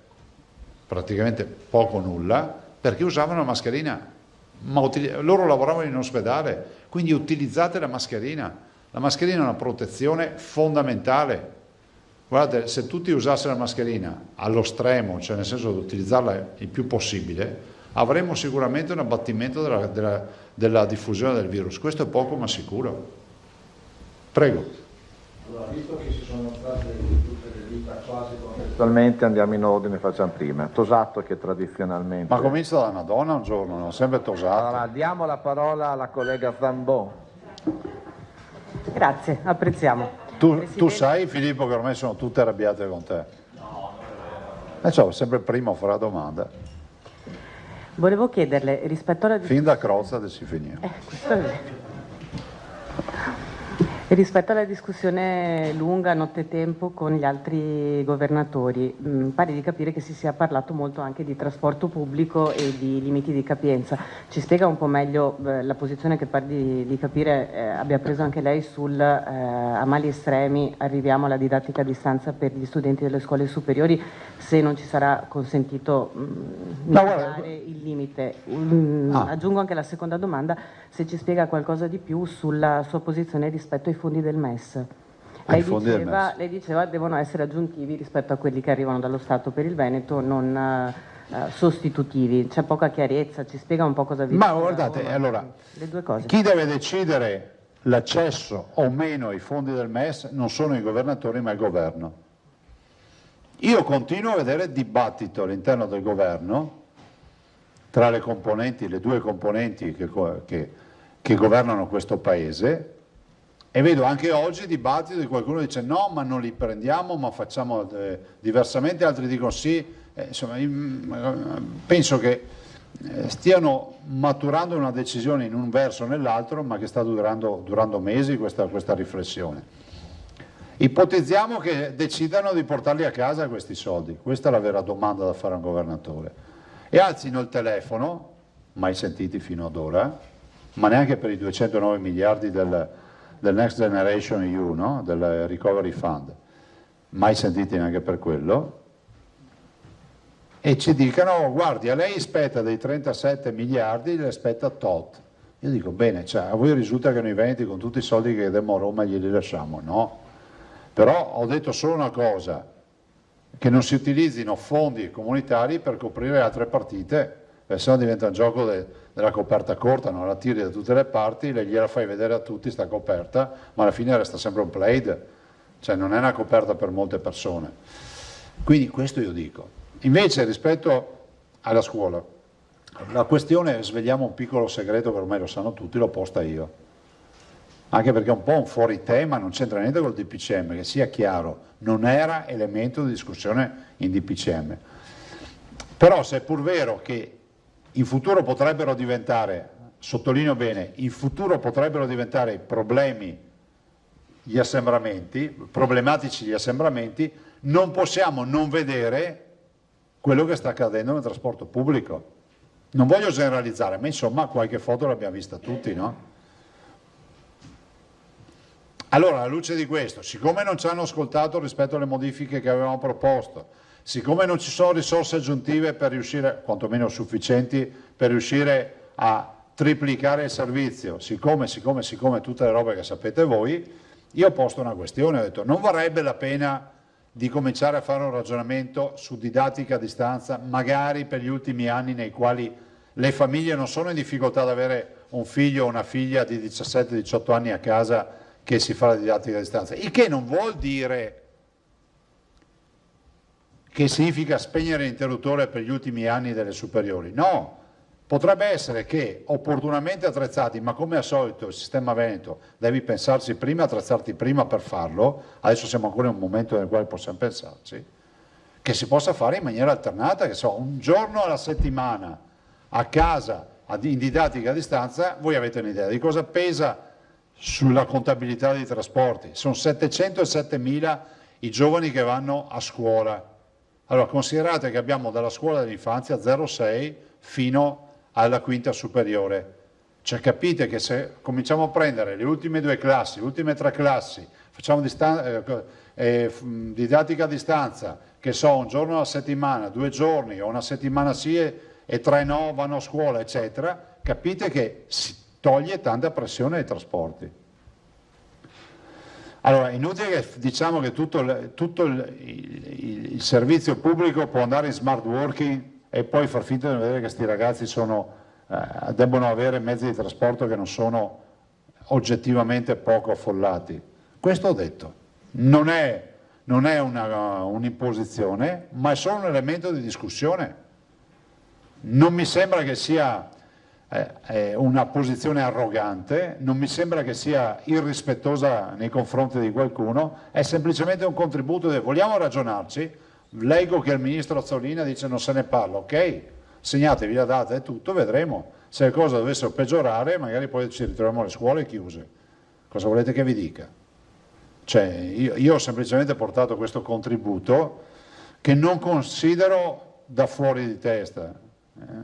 praticamente poco o nulla, perché usavano la mascherina, ma loro lavoravano in ospedale, quindi utilizzate la mascherina. La mascherina è una protezione fondamentale. Guardate, se tutti usassero la mascherina allo stremo, cioè nel senso di utilizzarla il più possibile, avremmo sicuramente un abbattimento della diffusione del virus. Questo è poco ma sicuro. Prego. Allora, visto che si sono state tutte le dita quasi contestualmente, andiamo in ordine, facciamo prima. Tosato che tradizionalmente... Ma comincia da una donna un giorno, non sempre Tosato. Allora, diamo la parola alla collega Zambon. Grazie, apprezziamo. Tu sai, Filippo, che ormai sono tutte arrabbiate con te? No. Cioè, sempre il primo a fare la domanda. Volevo chiederle rispetto alla... Fin da Crozza si finisce. Questo è vero. E rispetto alla discussione lunga, nottetempo, con gli altri governatori, pare di capire che si sia parlato molto anche di trasporto pubblico e di limiti di capienza. Ci spiega un po' meglio la posizione che pare di capire abbia preso anche lei sul a mali estremi arriviamo alla didattica a distanza per gli studenti delle scuole superiori, se non ci sarà consentito migliorare il limite. Aggiungo anche la seconda domanda, se ci spiega qualcosa di più sulla sua posizione rispetto ai fondi del MES. Lei diceva devono essere aggiuntivi rispetto a quelli che arrivano dallo Stato per il Veneto, non sostitutivi. C'è poca chiarezza, ci spiega un po' cosa vi Ma guardate, allora, le due cose. Chi deve decidere l'accesso o meno ai fondi del MES non sono i governatori ma il governo. Io continuo a vedere dibattito all'interno del governo tra le componenti, le due componenti che governano questo paese, e vedo anche oggi dibattito di qualcuno che dice no, ma non li prendiamo, ma facciamo diversamente, altri dicono sì. Insomma, penso che stiano maturando una decisione in un verso o nell'altro, ma che sta durando mesi questa riflessione. Ipotizziamo che decidano di portarli a casa questi soldi, questa è la vera domanda da fare a un governatore, e alzino il telefono, mai sentiti fino ad ora, ma neanche per i 209 miliardi del Next Generation EU, no? Del Recovery Fund, mai sentiti neanche per quello, e ci dicano guardi, a lei spetta dei 37 miliardi, le spetta tot. Io dico bene, cioè, a voi risulta che noi veneti con tutti i soldi che diamo a Roma glieli lasciamo? No, però ho detto solo una cosa, che non si utilizzino fondi comunitari per coprire altre partite, perché sennò diventa un gioco della coperta corta, non la tiri da tutte le parti, gliela fai vedere a tutti sta coperta, ma alla fine resta sempre un plaid, cioè non è una coperta per molte persone. Quindi questo io dico. Invece rispetto alla scuola, la questione, svegliamo un piccolo segreto che ormai lo sanno tutti, l'ho posta io, anche perché è un po' un fuori tema, non c'entra niente col DPCM, che sia chiaro, non era elemento di discussione in DPCM. Però se è pur vero che in futuro potrebbero diventare, sottolineo bene, in futuro potrebbero diventare problemi gli assembramenti, problematici gli assembramenti, non possiamo non vedere quello che sta accadendo nel trasporto pubblico. Non voglio generalizzare, ma insomma qualche foto l'abbiamo vista tutti, no? Allora, alla luce di questo, siccome non ci hanno ascoltato rispetto alle modifiche che avevamo proposto, siccome non ci sono risorse aggiuntive per riuscire, quantomeno sufficienti, per riuscire a triplicare il servizio, siccome tutte le robe che sapete voi, io ho posto una questione, ho detto non varrebbe la pena di cominciare a fare un ragionamento su didattica a distanza, magari per gli ultimi anni nei quali le famiglie non sono in difficoltà ad avere un figlio o una figlia di 17-18 anni a casa che si fa la didattica a distanza, il che non vuol dire che significa spegnere l'interruttore per gli ultimi anni delle superiori, no, potrebbe essere che opportunamente attrezzati, ma come al solito il sistema Veneto devi pensarci prima, attrezzarti prima per farlo, adesso siamo ancora in un momento nel quale possiamo pensarci, che si possa fare in maniera alternata, che so, un giorno alla settimana a casa in didattica a distanza. Voi avete un'idea di cosa pesa sulla contabilità dei trasporti? Sono 707.000 i giovani che vanno a scuola. Allora considerate che abbiamo dalla scuola dell'infanzia 0,6 fino alla quinta superiore, cioè capite che se cominciamo a prendere le ultime 2 classi, le ultime 3 classi, facciamo didattica a distanza, che so, un giorno alla settimana, 2 giorni o una settimana sì e 3 no, vanno a scuola eccetera, capite che si toglie tanta pressione ai trasporti. Allora, inutile che diciamo che tutto il servizio pubblico può andare in smart working e poi far finta di non vedere che questi ragazzi debbono avere mezzi di trasporto che non sono oggettivamente poco affollati. Questo ho detto, non è un'imposizione, ma è solo un elemento di discussione. Non mi sembra che sia una posizione arrogante, non mi sembra che sia irrispettosa nei confronti di qualcuno, è semplicemente un contributo vogliamo ragionarci. Leggo che il ministro Azzolina dice non se ne parla, ok, segnatevi la data e tutto, vedremo, se le cose dovessero peggiorare magari poi ci ritroviamo le scuole chiuse, cosa volete che vi dica? Cioè, io ho semplicemente portato questo contributo che non considero da fuori di testa,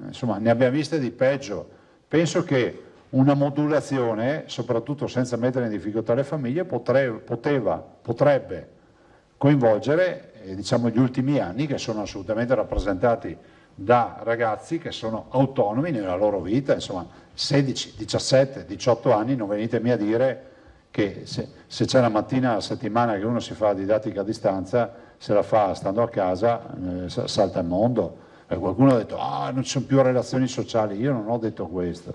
insomma ne abbiamo viste di peggio. Penso che una modulazione, soprattutto senza mettere in difficoltà le famiglie, potrebbe coinvolgere diciamo, gli ultimi anni, che sono assolutamente rappresentati da ragazzi che sono autonomi nella loro vita, insomma 16, 17, 18 anni, non venitemi a dire che se c'è la mattina a settimana che uno si fa didattica a distanza, se la fa stando a casa, salta il mondo. Qualcuno ha detto non ci sono più relazioni sociali. Io non ho detto questo,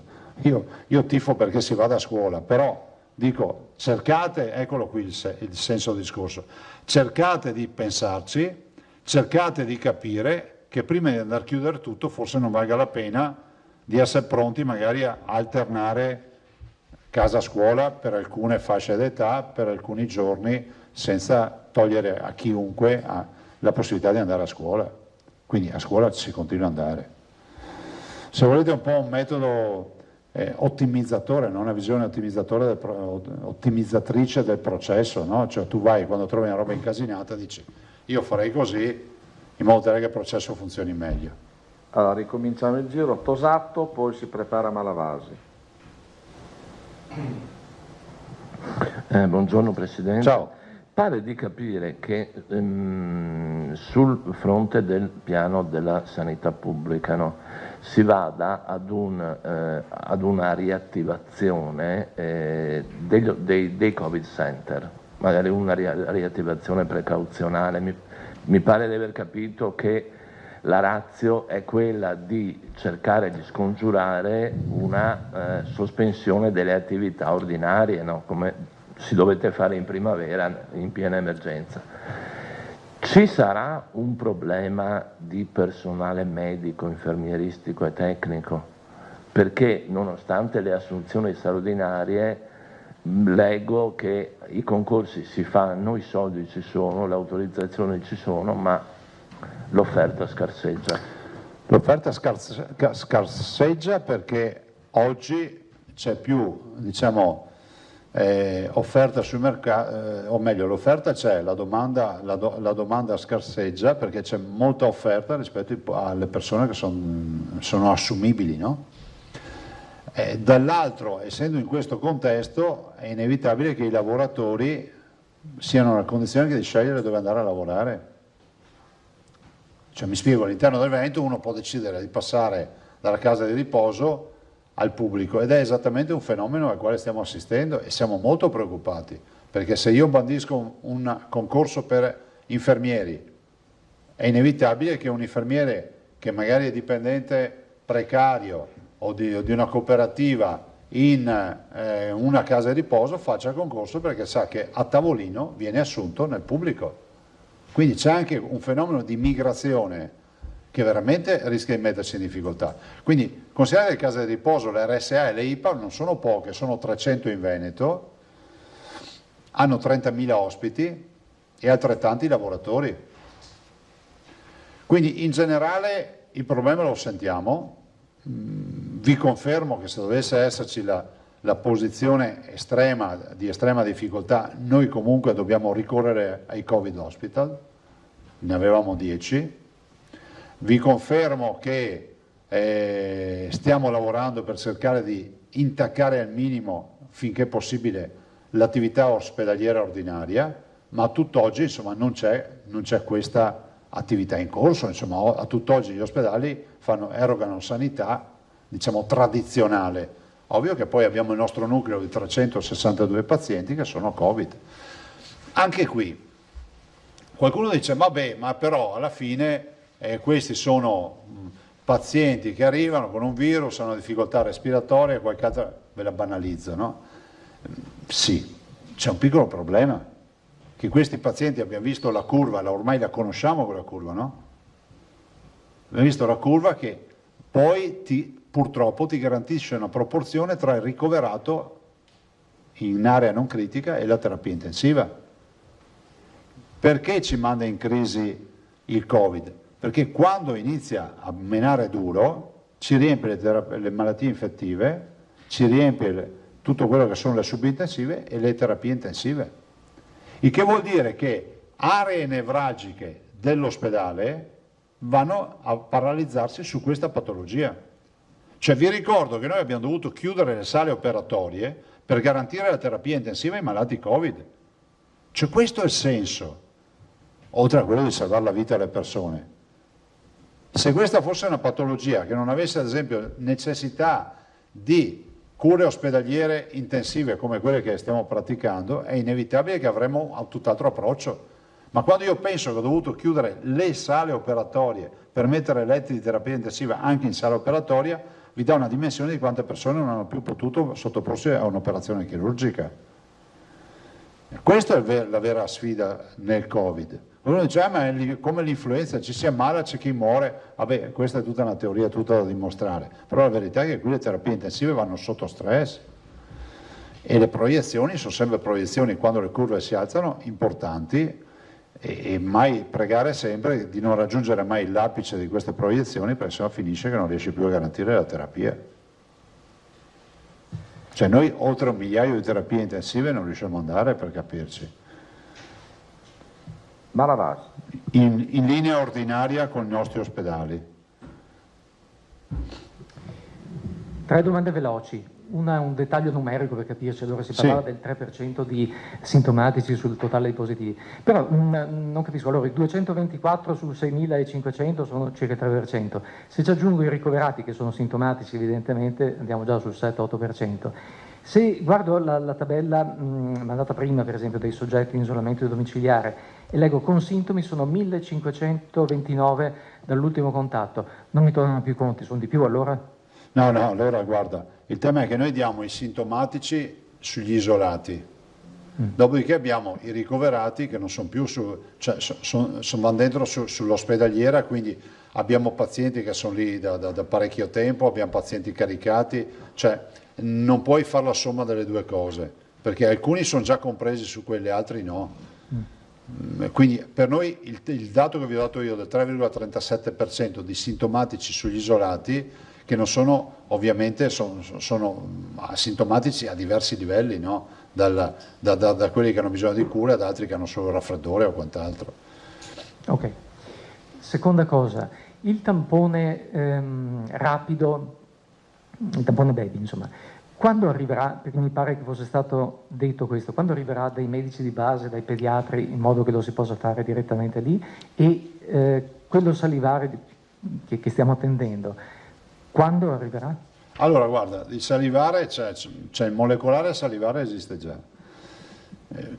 io tifo perché si vada a scuola, però dico cercate, eccolo qui il senso del discorso, cercate di pensarci, cercate di capire che prima di andare a chiudere tutto forse non valga la pena di essere pronti magari a alternare casa-scuola per alcune fasce d'età, per alcuni giorni, senza togliere a chiunque la possibilità di andare a scuola. Quindi a scuola si continua ad andare. Se volete un po' un metodo ottimizzatore, non una visione ottimizzatrice del processo, no? Cioè tu vai, quando trovi una roba incasinata, dici io farei così, in modo tale che il processo funzioni meglio. Allora, ricominciamo il giro. Tosato, poi si prepara Malavasi. Buongiorno Presidente. Ciao. Pare di capire che sul fronte del piano della sanità pubblica si vada ad una riattivazione dei Covid Center, magari una riattivazione precauzionale. Mi pare di aver capito che la ratio è quella di cercare di scongiurare una sospensione delle attività ordinarie, no? Come si dovete fare in primavera in piena emergenza. Ci sarà un problema di personale medico, infermieristico e tecnico, perché nonostante le assunzioni straordinarie leggo che i concorsi si fanno, i soldi ci sono, le autorizzazioni ci sono, ma l'offerta scarseggia. L'offerta scarseggia perché oggi c'è più, diciamo, offerta sul mercato, o meglio l'offerta c'è, la domanda scarseggia perché c'è molta offerta rispetto alle persone che sono assumibili, no? Dall'altro, essendo in questo contesto, è inevitabile che i lavoratori siano nella condizione di scegliere dove andare a lavorare. Cioè, mi spiego, all'interno del Veneto uno può decidere di passare dalla casa di riposo al pubblico ed è esattamente un fenomeno al quale stiamo assistendo e siamo molto preoccupati, perché se io bandisco un concorso per infermieri è inevitabile che un infermiere che magari è dipendente precario o di una cooperativa in una casa di riposo faccia il concorso perché sa che a tavolino viene assunto nel pubblico. Quindi c'è anche un fenomeno di migrazione che veramente rischia di mettersi in difficoltà. Quindi considerate le case di riposo, le RSA e le IPA non sono poche, sono 300 in Veneto, hanno 30.000 ospiti e altrettanti lavoratori. Quindi in generale il problema lo sentiamo, vi confermo che se dovesse esserci la posizione di estrema difficoltà, noi comunque dobbiamo ricorrere ai Covid Hospital, ne avevamo 10. Vi confermo che stiamo lavorando per cercare di intaccare al minimo finché possibile l'attività ospedaliera ordinaria, ma a tutt'oggi insomma, non c'è questa attività in corso, insomma, a tutt'oggi gli ospedali erogano sanità diciamo tradizionale. Ovvio che poi abbiamo il nostro nucleo di 362 pazienti che sono Covid. Anche qui qualcuno dice vabbè, ma però alla fine questi sono pazienti che arrivano con un virus, hanno difficoltà respiratorie, qualche altra, ve la banalizzo, no? Sì, c'è un piccolo problema, che questi pazienti abbiamo visto la curva, ormai la conosciamo quella curva, no? Abbiamo visto la curva che poi purtroppo ti garantisce una proporzione tra il ricoverato in area non critica e la terapia intensiva. Perché ci manda in crisi il Covid? Perché quando inizia a menare duro ci riempie le malattie infettive, ci riempie tutto quello che sono le subintensive e le terapie intensive. Il che vuol dire che aree nevralgiche dell'ospedale vanno a paralizzarsi su questa patologia. Cioè vi ricordo che noi abbiamo dovuto chiudere le sale operatorie per garantire la terapia intensiva ai malati Covid. Cioè questo è il senso, oltre a quello di salvare la vita alle persone. Se questa fosse una patologia che non avesse ad esempio necessità di cure ospedaliere intensive come quelle che stiamo praticando, è inevitabile che avremmo un tutt'altro approccio. Ma quando io penso che ho dovuto chiudere le sale operatorie per mettere letti di terapia intensiva anche in sala operatoria, vi dà una dimensione di quante persone non hanno più potuto sottoporsi a un'operazione chirurgica. Questa è la vera sfida nel Covid. Uno dice, ma è come l'influenza, ci si ammala, c'è chi muore. Vabbè, questa è tutta una teoria, tutta da dimostrare. Però la verità è che qui le terapie intensive vanno sotto stress. E le proiezioni sono sempre proiezioni, quando le curve si alzano, importanti. E mai pregare sempre di non raggiungere mai l'apice di queste proiezioni, perché sennò finisce che non riesci più a garantire la terapia. Cioè noi oltre 1 migliaio di terapie intensive non riusciamo ad andare, per capirci. Malavas. In linea ordinaria con i nostri ospedali. 3 domande veloci. Una è un dettaglio numerico per capirci, allora si parlava del 3% di sintomatici sul totale dei positivi, però non capisco, allora i 224 su 6.500 sono circa il 3%, se ci aggiungo i ricoverati che sono sintomatici evidentemente andiamo già sul 7-8%. Se guardo la tabella mandata prima per esempio dei soggetti in isolamento domiciliare e leggo con sintomi sono 1.529 dall'ultimo contatto, non mi tornano più conti, sono di più allora? No, allora guarda, il tema è che noi diamo i sintomatici sugli isolati, dopodiché abbiamo i ricoverati che non sono più vanno dentro sull'ospedaliera, quindi abbiamo pazienti che sono lì da parecchio tempo, abbiamo pazienti caricati, cioè non puoi fare la somma delle due cose, perché alcuni sono già compresi su quelli, altri no. Quindi per noi il dato che vi ho dato io del 3,37% di sintomatici sugli isolati, che non sono ovviamente sono asintomatici a diversi livelli, no? da quelli che hanno bisogno di cura ad altri che hanno solo raffreddore o quant'altro. Ok. Seconda cosa, il tampone rapido, il tampone baby insomma, quando arriverà, perché mi pare che fosse stato detto questo, quando arriverà dai medici di base, dai pediatri, in modo che lo si possa fare direttamente lì, e quello salivare che stiamo attendendo, quando arriverà? Allora guarda, il salivare c'è il molecolare salivare esiste già,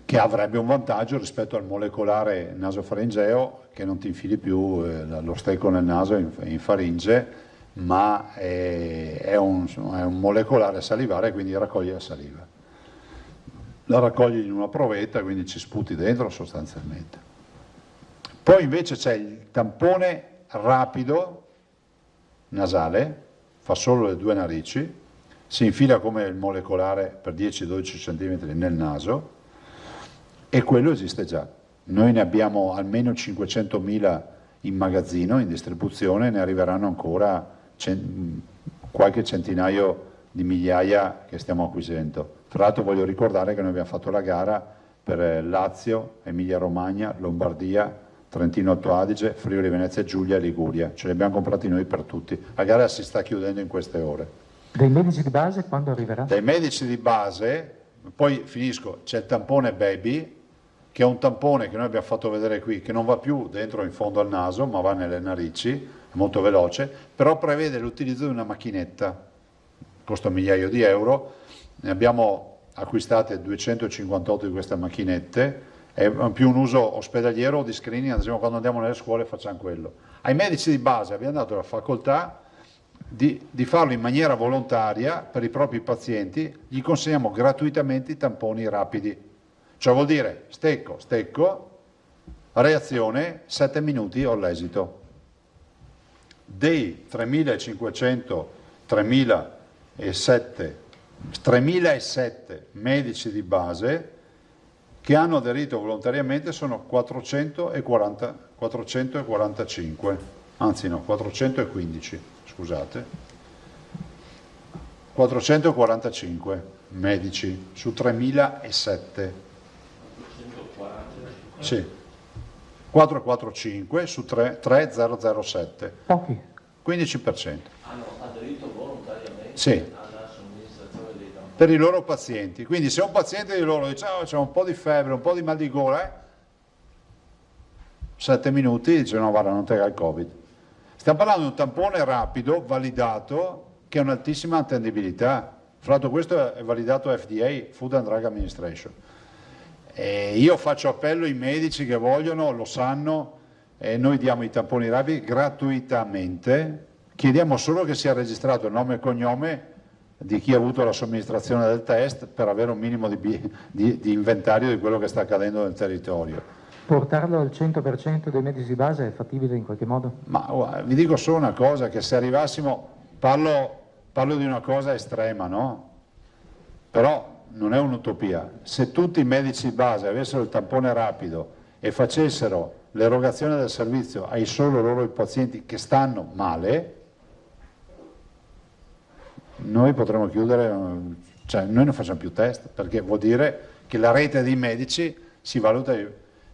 che avrebbe un vantaggio rispetto al molecolare nasofaringeo, che non ti infili più lo stecco nel naso in faringe, ma è un molecolare salivare, quindi raccoglie la saliva. La raccogli in una provetta, quindi ci sputi dentro sostanzialmente. Poi invece c'è il tampone rapido nasale, fa solo le 2 narici, si infila come il molecolare per 10-12 cm nel naso e quello esiste già. Noi ne abbiamo almeno 500.000 in magazzino, in distribuzione, ne arriveranno ancora qualche centinaio di migliaia che stiamo acquisendo. Tra l'altro voglio ricordare che noi abbiamo fatto la gara per Lazio, Emilia Romagna, Lombardia, Trentino Alto Adige, Friuli Venezia Giulia e Liguria, ce li abbiamo comprati noi per tutti. La gara si sta chiudendo in queste ore. Dai medici di base quando arriverà? Dai medici di base, poi finisco, c'è il tampone baby, che è un tampone che noi abbiamo fatto vedere qui, che non va più dentro in fondo al naso, ma va nelle narici, è molto veloce, però prevede l'utilizzo di una macchinetta, costa €1.000.000, ne abbiamo acquistate 258 di queste macchinette, è più un uso ospedaliero o di screening, ad esempio quando andiamo nelle scuole facciamo quello. Ai medici di base abbiamo dato la facoltà di farlo in maniera volontaria per i propri pazienti, gli consegniamo gratuitamente i tamponi rapidi, cioè vuol dire stecco, reazione, 7 minuti ho l'esito. Dei 3.007 medici di base che hanno aderito volontariamente sono 445, anzi no, 415, scusate, 445 medici su 3.007. Sì. 445 su 3007. Pochi. 15%. Hanno aderito volontariamente Sì. alla somministrazione dei tamponi. Per i loro pazienti. Quindi se un paziente di loro dice c'è un po' di febbre, un po' di mal di gola, 7 minuti dice no, guarda, non te il Covid. Stiamo parlando di un tampone rapido, validato, che ha un'altissima attendibilità. Fra l'altro questo è validato FDA, Food and Drug Administration. E io faccio appello ai medici che vogliono, lo sanno, e noi diamo i tamponi rapidi gratuitamente, chiediamo solo che sia registrato il nome e cognome di chi ha avuto la somministrazione del test per avere un minimo di inventario di quello che sta accadendo nel territorio. Portarlo al 100% dei medici di base è fattibile in qualche modo? Ma vi dico solo una cosa, che se arrivassimo, parlo di una cosa estrema, no? Però non è un'utopia. Se tutti i medici di base avessero il tampone rapido e facessero l'erogazione del servizio ai solo loro pazienti che stanno male, noi potremmo chiudere, cioè noi non facciamo più test, perché vuol dire che la rete dei medici si valuta,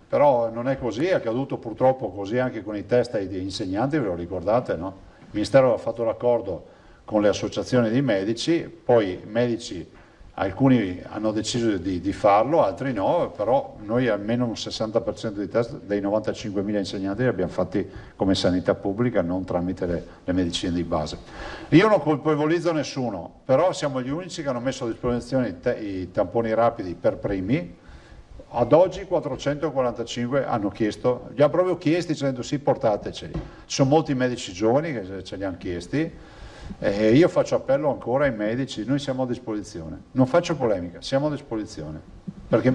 però non è così, è accaduto purtroppo così anche con i test ai insegnanti, ve lo ricordate, no? Il Ministero ha fatto l'accordo con le associazioni dei medici, poi i medici, alcuni hanno deciso di farlo, altri no, però noi almeno un 60% dei test dei 95.000 insegnanti li abbiamo fatti come sanità pubblica, non tramite le medicine di base. Io non colpevolizzo nessuno, però siamo gli unici che hanno messo a disposizione i tamponi rapidi per primi. Ad oggi 445 hanno chiesto, li ha proprio chiesti dicendo sì, portateceli. Ci sono molti medici giovani che ce li hanno chiesti. Io faccio appello ancora ai medici, noi siamo a disposizione, non faccio polemica, siamo a disposizione. Perché...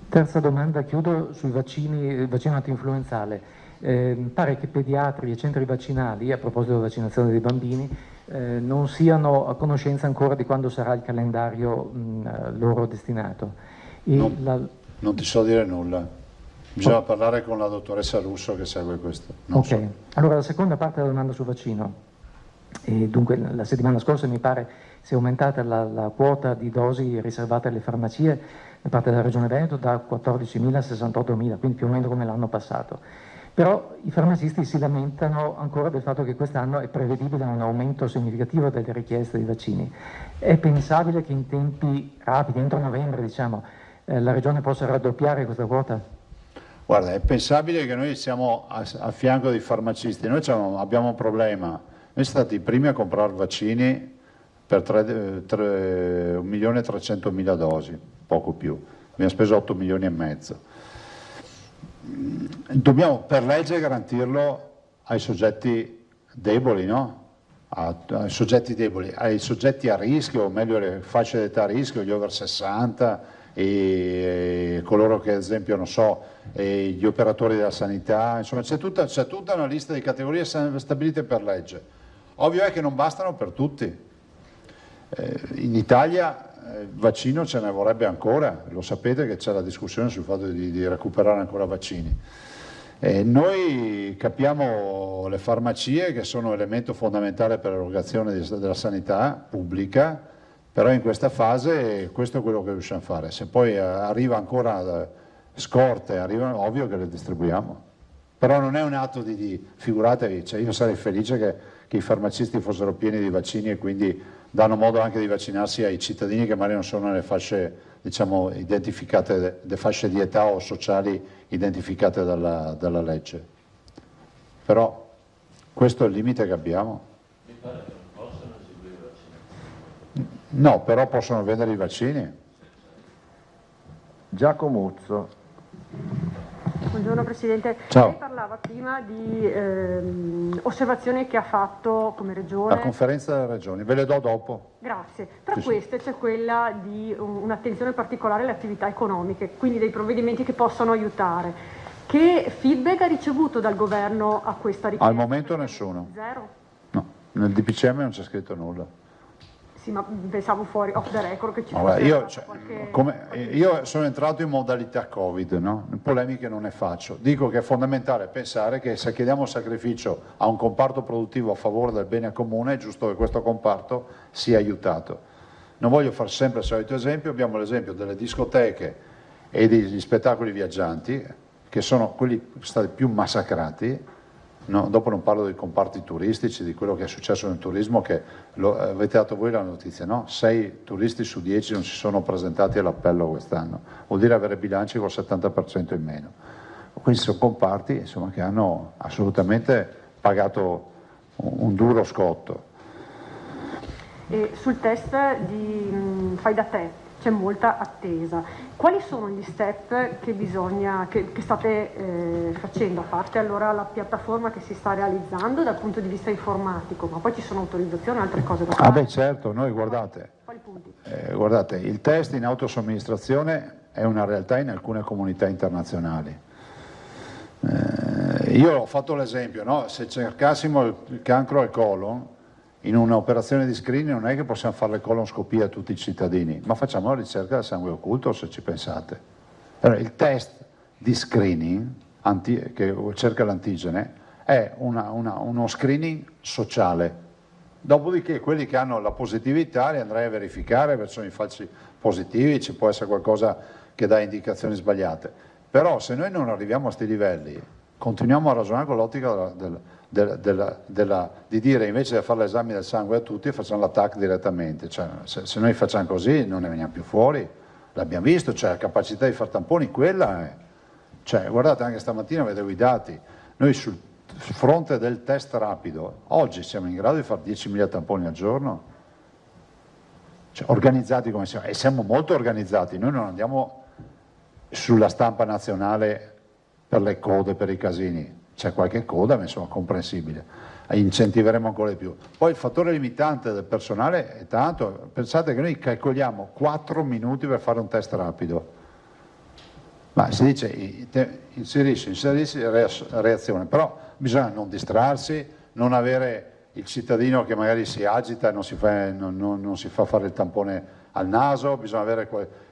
Terza domanda, chiudo sui vaccini, il vaccino antinfluenzale. Pare che pediatri e centri vaccinali, a proposito della vaccinazione dei bambini, non siano a conoscenza ancora di quando sarà il calendario loro destinato. Non ti so dire nulla, bisogna parlare con la dottoressa Russo che segue questo. Ok, allora la seconda parte della domanda sul vaccino. E dunque la settimana scorsa mi pare si è aumentata la quota di dosi riservate alle farmacie da parte della Regione Veneto da 14.000 a 68.000, quindi più o meno come l'anno passato. Però i farmacisti si lamentano ancora del fatto che quest'anno è prevedibile un aumento significativo delle richieste di vaccini. È pensabile che in tempi rapidi, entro novembre diciamo, la Regione possa raddoppiare questa quota? Guarda, è pensabile che noi siamo a fianco dei farmacisti, noi abbiamo un problema, noi siamo stati i primi a comprare vaccini per 1.300.000 dosi, poco più, abbiamo speso 8 milioni e mezzo. Dobbiamo per legge garantirlo ai soggetti deboli, no? Ai soggetti deboli, ai soggetti a rischio, o meglio le fasce d'età a rischio, gli over 60 e coloro che ad esempio, non so, gli operatori della sanità, insomma c'è tutta una lista di categorie stabilite per legge. Ovvio è che non bastano per tutti. In Italia il vaccino ce ne vorrebbe ancora, lo sapete che c'è la discussione sul fatto di recuperare ancora vaccini. Noi capiamo le farmacie che sono elemento fondamentale per l'erogazione della sanità pubblica, però in questa fase questo è quello che riusciamo a fare. Se poi arriva ancora scorte, ovvio che le distribuiamo. Però non è un atto figuratevi, cioè io sarei felice che i farmacisti fossero pieni di vaccini e quindi danno modo anche di vaccinarsi ai cittadini che magari non sono nelle fasce, diciamo, identificate, le fasce di età o sociali identificate dalla legge. Però questo è il limite che abbiamo. Mi pare che non possano eseguire i vaccini. No, però possono vendere i vaccini. Giacomuzzo. Buongiorno Presidente, Ciao. lei parlava prima di osservazioni che ha fatto come Regione. La conferenza delle regioni, ve le do dopo. Grazie, tra queste c'è quella di un'attenzione particolare alle attività economiche, quindi dei provvedimenti che possono aiutare. Che feedback ha ricevuto dal governo a questa richiesta? Al momento nessuno. Zero? No, nel DPCM non c'è scritto nulla. Sì, ma pensavo fuori, off the record, che ci fosse qualche... Io sono entrato in modalità Covid, no? Polemiche non ne faccio. Dico che è fondamentale pensare che se chiediamo sacrificio a un comparto produttivo a favore del bene comune è giusto che questo comparto sia aiutato. Non voglio fare sempre il solito esempio, abbiamo l'esempio delle discoteche e degli spettacoli viaggianti, che sono quelli che sono stati più massacrati, no, dopo non parlo dei comparti turistici, di quello che è successo nel turismo, che avete dato voi la notizia, no? 6 turisti su 10 non si sono presentati all'appello quest'anno, vuol dire avere bilanci col 70% in meno. Questi sono comparti, insomma, che hanno assolutamente pagato un duro scotto. E sul test di fai da te c'è molta attesa. Quali sono gli step che state facendo, a parte allora la piattaforma che si sta realizzando dal punto di vista informatico, ma poi ci sono autorizzazioni e altre cose da fare? Ah beh certo, noi guardate, il test in autosomministrazione è una realtà in alcune comunità internazionali. Io ho fatto l'esempio, no? Se cercassimo il cancro al colon, in un'operazione di screening non è che possiamo fare le colonscopie a tutti i cittadini, ma facciamo la ricerca del sangue occulto, se ci pensate. Allora, il test di screening che cerca l'antigene è uno screening sociale. Dopodiché quelli che hanno la positività li andrei a verificare, perché sono i falsi positivi, ci può essere qualcosa che dà indicazioni sbagliate. Però se noi non arriviamo a questi livelli, continuiamo a ragionare con l'ottica di dire invece di fare l'esame del sangue a tutti facciamo l'attacco direttamente, cioè, se noi facciamo così non ne veniamo più fuori, l'abbiamo visto, cioè la capacità di fare tamponi quella è, cioè, guardate anche stamattina vedevo i dati, noi sul fronte del test rapido oggi siamo in grado di fare 10.000 tamponi al giorno, cioè, organizzati come siamo, e siamo molto organizzati, noi non andiamo sulla stampa nazionale per le code, per i casini, c'è qualche coda, ma insomma comprensibile, incentiveremo ancora di più. Poi il fattore limitante del personale è tanto, pensate che noi calcoliamo 4 minuti per fare un test rapido, ma si dice inserisci reazione, però bisogna non distrarsi, non avere il cittadino che magari si agita e non si fa fare il tampone al naso, bisogna avere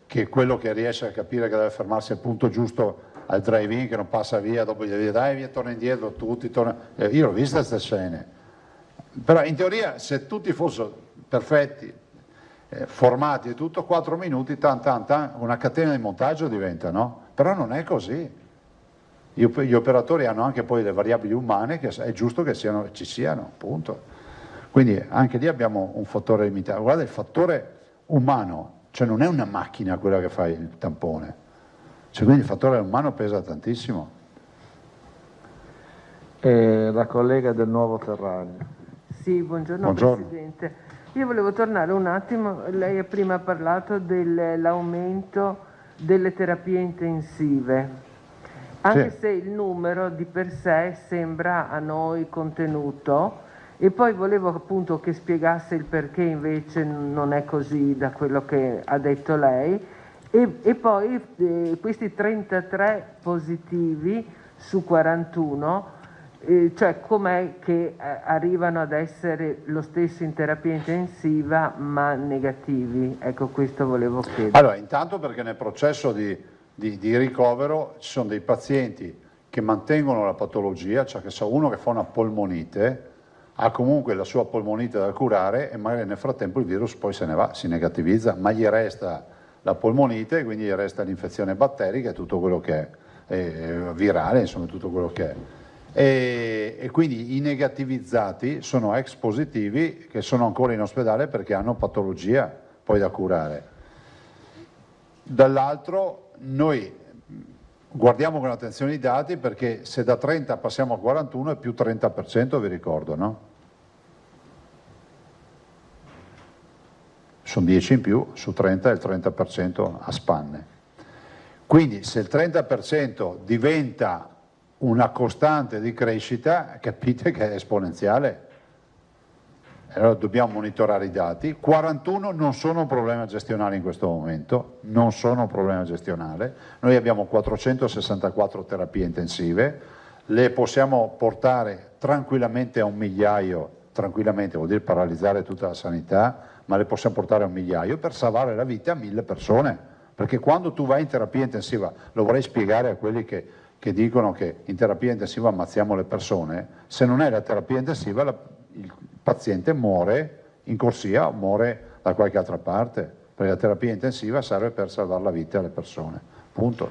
che quello che riesce a capire che deve fermarsi al punto giusto al drive-in, che non passa via, dopo gli devi dire dai via, torna indietro, tutti torna. Io ho visto queste scene, però in teoria se tutti fossero perfetti, formati e tutto, 4 minuti, una catena di montaggio diventa, no? Però non è così. Gli operatori hanno anche poi le variabili umane che è giusto che ci siano, punto. Quindi anche lì abbiamo un fattore limitato. Guarda, il fattore umano, cioè non è una macchina quella che fa il tampone, cioè, quindi il fattore umano pesa tantissimo. La collega del Nuovo Ferraglio. Sì, buongiorno. Presidente. Io volevo tornare un attimo, lei ha prima parlato dell'aumento delle terapie intensive, anche se il numero di per sé sembra a noi contenuto, e poi volevo appunto che spiegasse il perché invece non è così da quello che ha detto lei. E poi questi 33 positivi su 41, cioè com'è che arrivano ad essere lo stesso in terapia intensiva ma negativi? Ecco, questo volevo chiedere. Allora, intanto perché nel processo di ricovero ci sono dei pazienti che mantengono la patologia, cioè che so, uno che fa una polmonite, ha comunque la sua polmonite da curare e magari nel frattempo il virus poi se ne va, si negativizza, ma gli resta la polmonite, quindi gli resta l'infezione batterica e tutto quello che è, virale, insomma tutto quello che è. E quindi i negativizzati sono ex positivi che sono ancora in ospedale perché hanno patologia poi da curare. Dall'altro noi guardiamo con attenzione i dati perché se da 30 passiamo a 41 è più 30%, vi ricordo, no? Sono 10 in più, su 30 è il 30% a spanne. Quindi se il 30% diventa una costante di crescita, capite che è esponenziale. Allora dobbiamo monitorare i dati. 41 non sono un problema gestionale in questo momento, non sono un problema gestionale. Noi abbiamo 464 terapie intensive, le possiamo portare tranquillamente a 1 migliaio, tranquillamente vuol dire paralizzare tutta la sanità, ma le possiamo portare a 1 migliaio per salvare la vita a 1000 persone, perché quando tu vai in terapia intensiva, lo vorrei spiegare a quelli che dicono che in terapia intensiva ammazziamo le persone, se non è la terapia intensiva il paziente muore in corsia o muore da qualche altra parte, perché la terapia intensiva serve per salvare la vita alle persone, punto.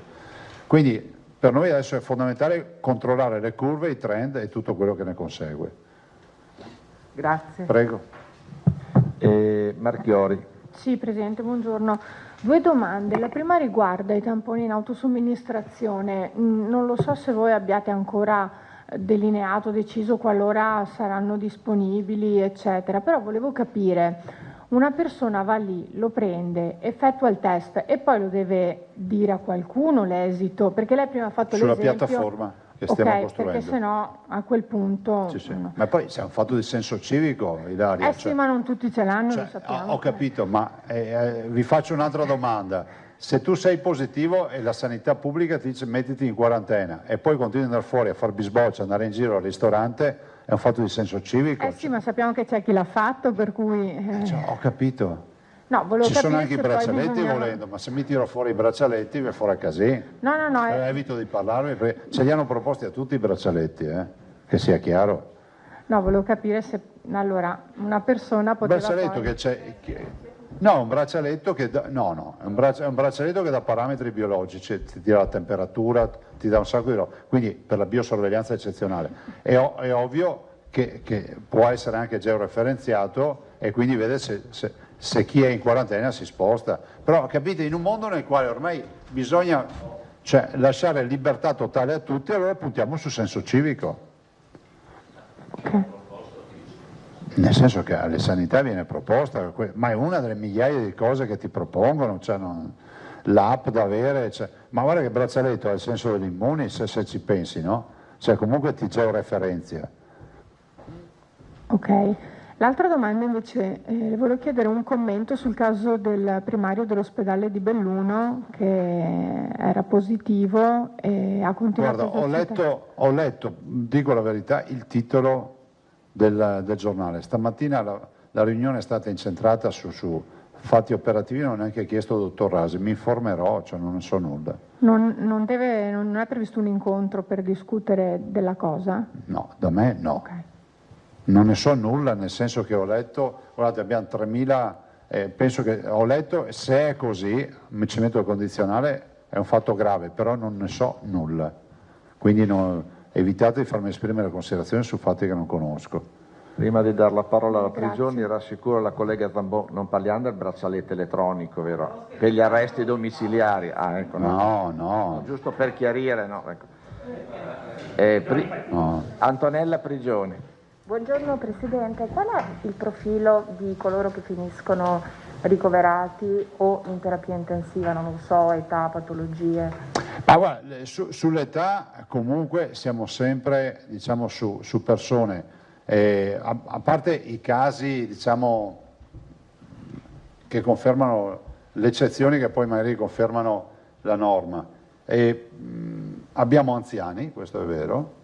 Quindi per noi adesso è fondamentale controllare le curve, i trend e tutto quello che ne consegue. Grazie. Prego. Marchiori. Sì, Presidente, buongiorno. 2 domande. La prima riguarda i tamponi in autosomministrazione. Non lo so se voi abbiate ancora delineato, deciso qualora saranno disponibili, eccetera, però volevo capire, una persona va lì, lo prende, effettua il test e poi lo deve dire a qualcuno l'esito, perché lei prima ha fatto sulla l'esempio... piattaforma che stiamo costruendo. Perché sennò a quel punto... Sì, sì. No. Ma poi c'è un fatto di senso civico, Ilaria. Sì, ma non tutti ce l'hanno, lo sappiamo. Ho capito, ma vi faccio un'altra domanda. Se tu sei positivo e la sanità pubblica ti dice mettiti in quarantena e poi continui ad andare fuori a far bisboccia, andare in giro al ristorante, è un fatto di senso civico. Sì, ma sappiamo che c'è chi l'ha fatto, per cui... Ho capito. No, volevo ci sono capire anche i se poi braccialetti bisognava... volendo, ma se mi tiro fuori i braccialetti mi farà casino. No. Evito di parlarmi perché ce li hanno proposti a tutti i braccialetti, che sia chiaro. No, volevo capire se allora una persona poteva braccialetto poi... che c'è... No, un braccialetto che è un braccialetto che dà parametri biologici, ti dà la temperatura, ti dà un sacco di roba, quindi per la biosorveglianza eccezionale. È ovvio che può essere anche georeferenziato e quindi vede se chi è in quarantena si sposta. Però capite, in un mondo nel quale ormai bisogna lasciare libertà totale a tutti, allora puntiamo sul senso civico. Nel senso che alle sanità viene proposta, ma è una delle migliaia di cose che ti propongono, l'app da avere, ma guarda che braccialetto ha il senso dell'immune se ci pensi, no? Comunque ti georeferenzia. Ok. L'altra domanda invece, volevo chiedere un commento sul caso del primario dell'ospedale di Belluno che era positivo e ha continuato Guarda, ho letto, dico la verità, il titolo del giornale. Stamattina la riunione è stata incentrata su fatti operativi, non ho neanche chiesto al dottor Rasi, mi informerò, non ne so nulla. Non è previsto un incontro per discutere della cosa? No, da me no. Okay. Non ne so nulla, nel senso che ho letto, guardate, abbiamo 3.000, penso che ho letto, se è così, mi ci metto il condizionale, è un fatto grave, però non ne so nulla. Quindi evitate di farmi esprimere considerazioni su fatti che non conosco. Prima di dare la parola alla Prigioni, rassicuro la collega Zambò, non parliamo del braccialetto elettronico, vero? Per gli arresti domiciliari. Ecco, no. Giusto per chiarire, no. Ecco. Antonella Prigioni. Buongiorno Presidente, qual è il profilo di coloro che finiscono ricoverati o in terapia intensiva, non lo so, età, patologie? Ma guarda, sull'età comunque siamo sempre su persone, a parte i casi che confermano le eccezioni che poi magari confermano la norma. Abbiamo anziani, questo è vero.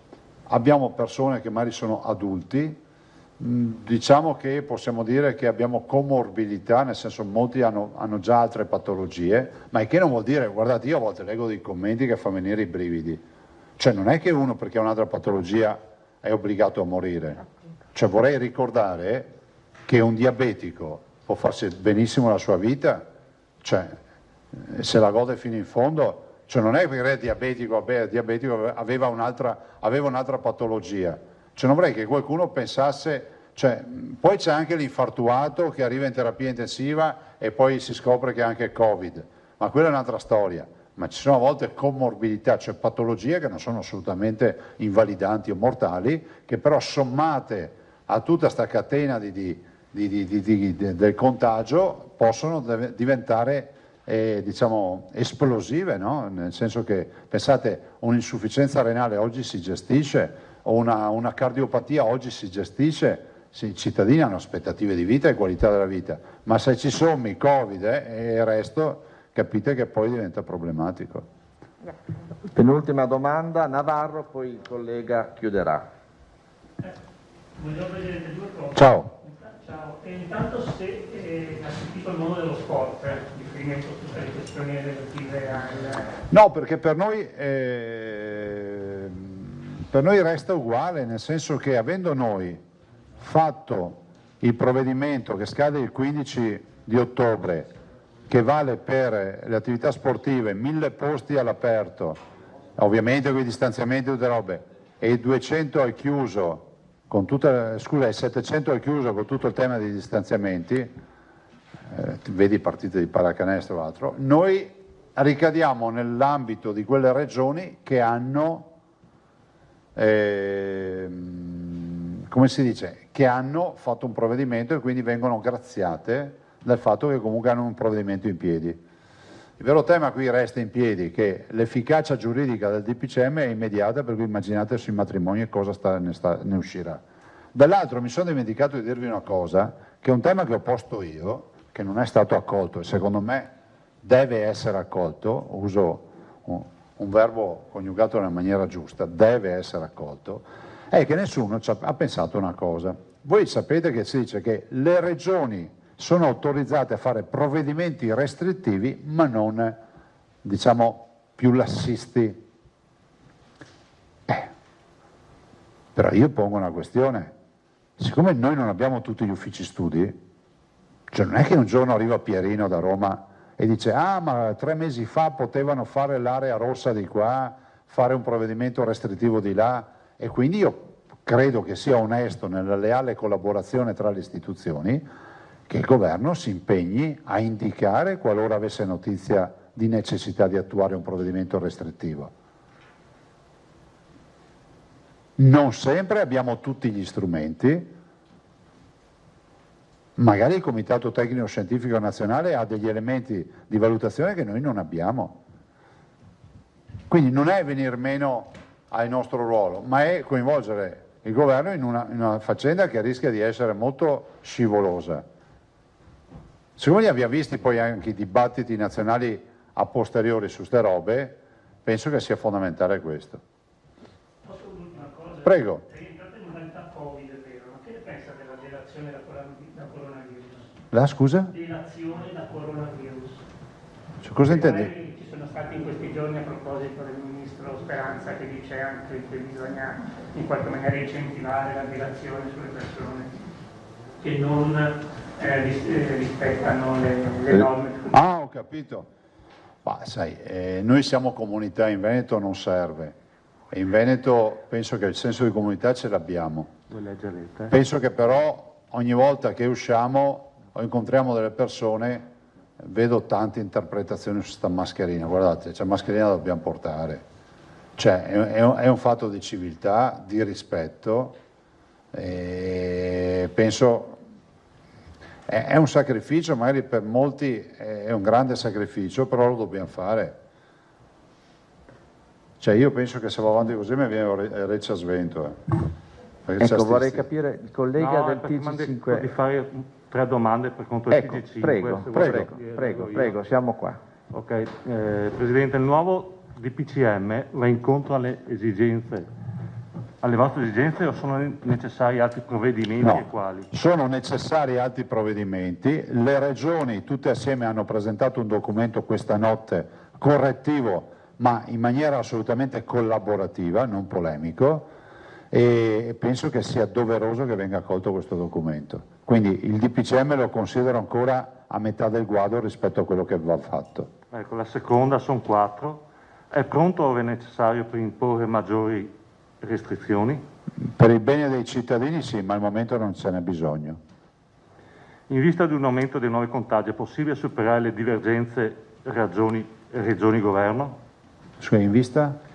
Abbiamo persone che magari sono adulti, diciamo che possiamo dire che abbiamo comorbidità, nel senso molti hanno già altre patologie, ma il che non vuol dire, guardate, io a volte leggo dei commenti che fa venire i brividi, non è che uno perché ha un'altra patologia è obbligato a morire, vorrei ricordare che un diabetico può farsi benissimo la sua vita, se la gode fino in fondo. Non è perché è diabetico, aveva un'altra patologia. Non vorrei che qualcuno pensasse, poi c'è anche l'infartuato che arriva in terapia intensiva e poi si scopre che ha anche Covid, ma quella è un'altra storia. Ma ci sono a volte comorbidità, patologie che non sono assolutamente invalidanti o mortali, che però sommate a tutta questa catena del contagio possono diventare esplosive, no? Nel senso che, pensate, un'insufficienza renale oggi si gestisce, o una cardiopatia oggi si gestisce, i cittadini hanno aspettative di vita e qualità della vita, ma se ci sommi Covid e il resto, capite che poi diventa problematico. Penultima domanda, Navarro, poi il collega chiuderà. Buongiorno Presidente, due cose. Ciao. Ciao, intanto se ha sentito il mondo dello sport, riferimento a tutte le questioni relative al... No, perché per noi resta uguale, nel senso che avendo noi fatto il provvedimento che scade il 15 di ottobre, che vale per le attività sportive 1000 posti all'aperto, ovviamente con i distanziamenti e tutte le robe, e il 200 è chiuso, con tutta, scusa, il 700 è chiuso con tutto il tema dei distanziamenti, vedi partite di pallacanestro o altro, noi ricadiamo nell'ambito di quelle regioni che hanno, come si dice, che hanno fatto un provvedimento e quindi vengono graziate dal fatto che comunque hanno un provvedimento in piedi. Il vero tema qui resta in piedi, che l'efficacia giuridica del DPCM è immediata, per cui immaginate sui matrimoni cosa ne uscirà. Dall'altro mi sono dimenticato di dirvi una cosa, che è un tema che ho posto io, che non è stato accolto e secondo me deve essere accolto, uso un verbo coniugato nella maniera giusta, deve essere accolto, è che nessuno ha pensato una cosa. Voi sapete che si dice che le regioni sono autorizzate a fare provvedimenti restrittivi ma non, diciamo, più lassisti. Però io pongo una questione, siccome noi non abbiamo tutti gli uffici studi, cioè non è che un giorno arriva Pierino da Roma e dice ah ma 3 mesi fa potevano fare l'area rossa di qua, fare un provvedimento restrittivo di là, e quindi io credo che sia onesto nella leale collaborazione tra le istituzioni che il governo si impegni a indicare qualora avesse notizia di necessità di attuare un provvedimento restrittivo. Non sempre abbiamo tutti gli strumenti. Magari il Comitato Tecnico Scientifico Nazionale ha degli elementi di valutazione che noi non abbiamo. Quindi non è venir meno al nostro ruolo, ma è coinvolgere il governo in una faccenda che rischia di essere molto scivolosa. Siccome li abbiamo visti poi anche i dibattiti nazionali a posteriori su ste robe, penso che sia fondamentale questo. Posso l'ultima cosa? Prego. Covid, è vero, ma che ne pensa della delazione da coronavirus? La scusa? Delazione da coronavirus. Cioè, cosa intendi? Ci sono stati in questi giorni, a proposito del ministro Speranza, che dice anche che bisogna in qualche maniera incentivare la delazione sulle persone che non rispettano le norme. Ah, ho capito. Ma sai, noi siamo comunità, in Veneto non serve. E in Veneto penso che il senso di comunità ce l'abbiamo. Penso che però ogni volta che usciamo o incontriamo delle persone vedo tante interpretazioni su questa mascherina. Guardate, la mascherina la dobbiamo portare. Cioè è un fatto di civiltà, di rispetto, e penso è un sacrificio, magari per molti è un grande sacrificio, però lo dobbiamo fare. Cioè io penso che se va avanti così mi viene Reccia svento. Ecco, vorrei capire, il collega del TG5... di fare 3 domande per conto del TG5. Prego, siamo qua. Ok, Presidente, il nuovo DPCM va incontro alle esigenze, alle vostre esigenze, o sono necessari altri provvedimenti e quali? Sono necessari altri provvedimenti. Le regioni tutte assieme hanno presentato un documento questa notte correttivo, ma in maniera assolutamente collaborativa, non polemico, e penso che sia doveroso che venga accolto questo documento. Quindi il DPCM lo considero ancora a metà del guado rispetto a quello che va fatto. Ecco, la seconda, sono 4. È pronto ove è necessario per imporre maggiori restrizioni? Per il bene dei cittadini sì, ma al momento non ce n'è bisogno. In vista di un aumento dei nuovi contagi, è possibile superare le divergenze regioni-governo? Scusa, in vista?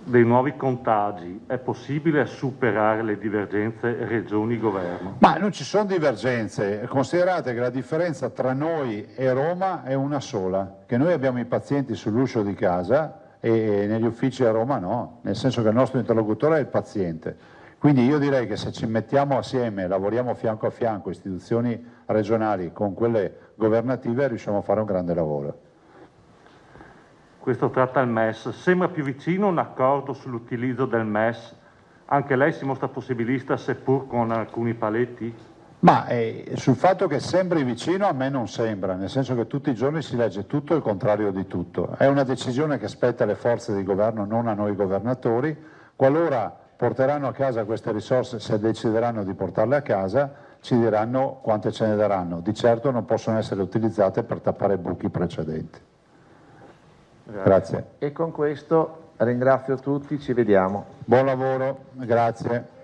Dei nuovi contagi, è possibile superare le divergenze regioni-governo? Ma non ci sono divergenze, considerate che la differenza tra noi e Roma è una sola, che noi abbiamo i pazienti sull'uscio di casa e negli uffici a Roma no, nel senso che il nostro interlocutore è il paziente. Quindi io direi che se ci mettiamo assieme, lavoriamo fianco a fianco, istituzioni regionali con quelle governative, riusciamo a fare un grande lavoro. Questo tratta il MES. Sembra più vicino un accordo sull'utilizzo del MES? Anche lei si mostra possibilista, seppur con alcuni paletti? Ma sul fatto che sembri vicino a me non sembra, nel senso che tutti i giorni si legge tutto e il contrario di tutto. È una decisione che spetta alle forze di governo, non a noi governatori. Qualora porteranno a casa queste risorse, se decideranno di portarle a casa, ci diranno quante ce ne daranno. Di certo non possono essere utilizzate per tappare buchi precedenti. Grazie. E con questo Ringrazio tutti, ci vediamo. Buon lavoro, grazie.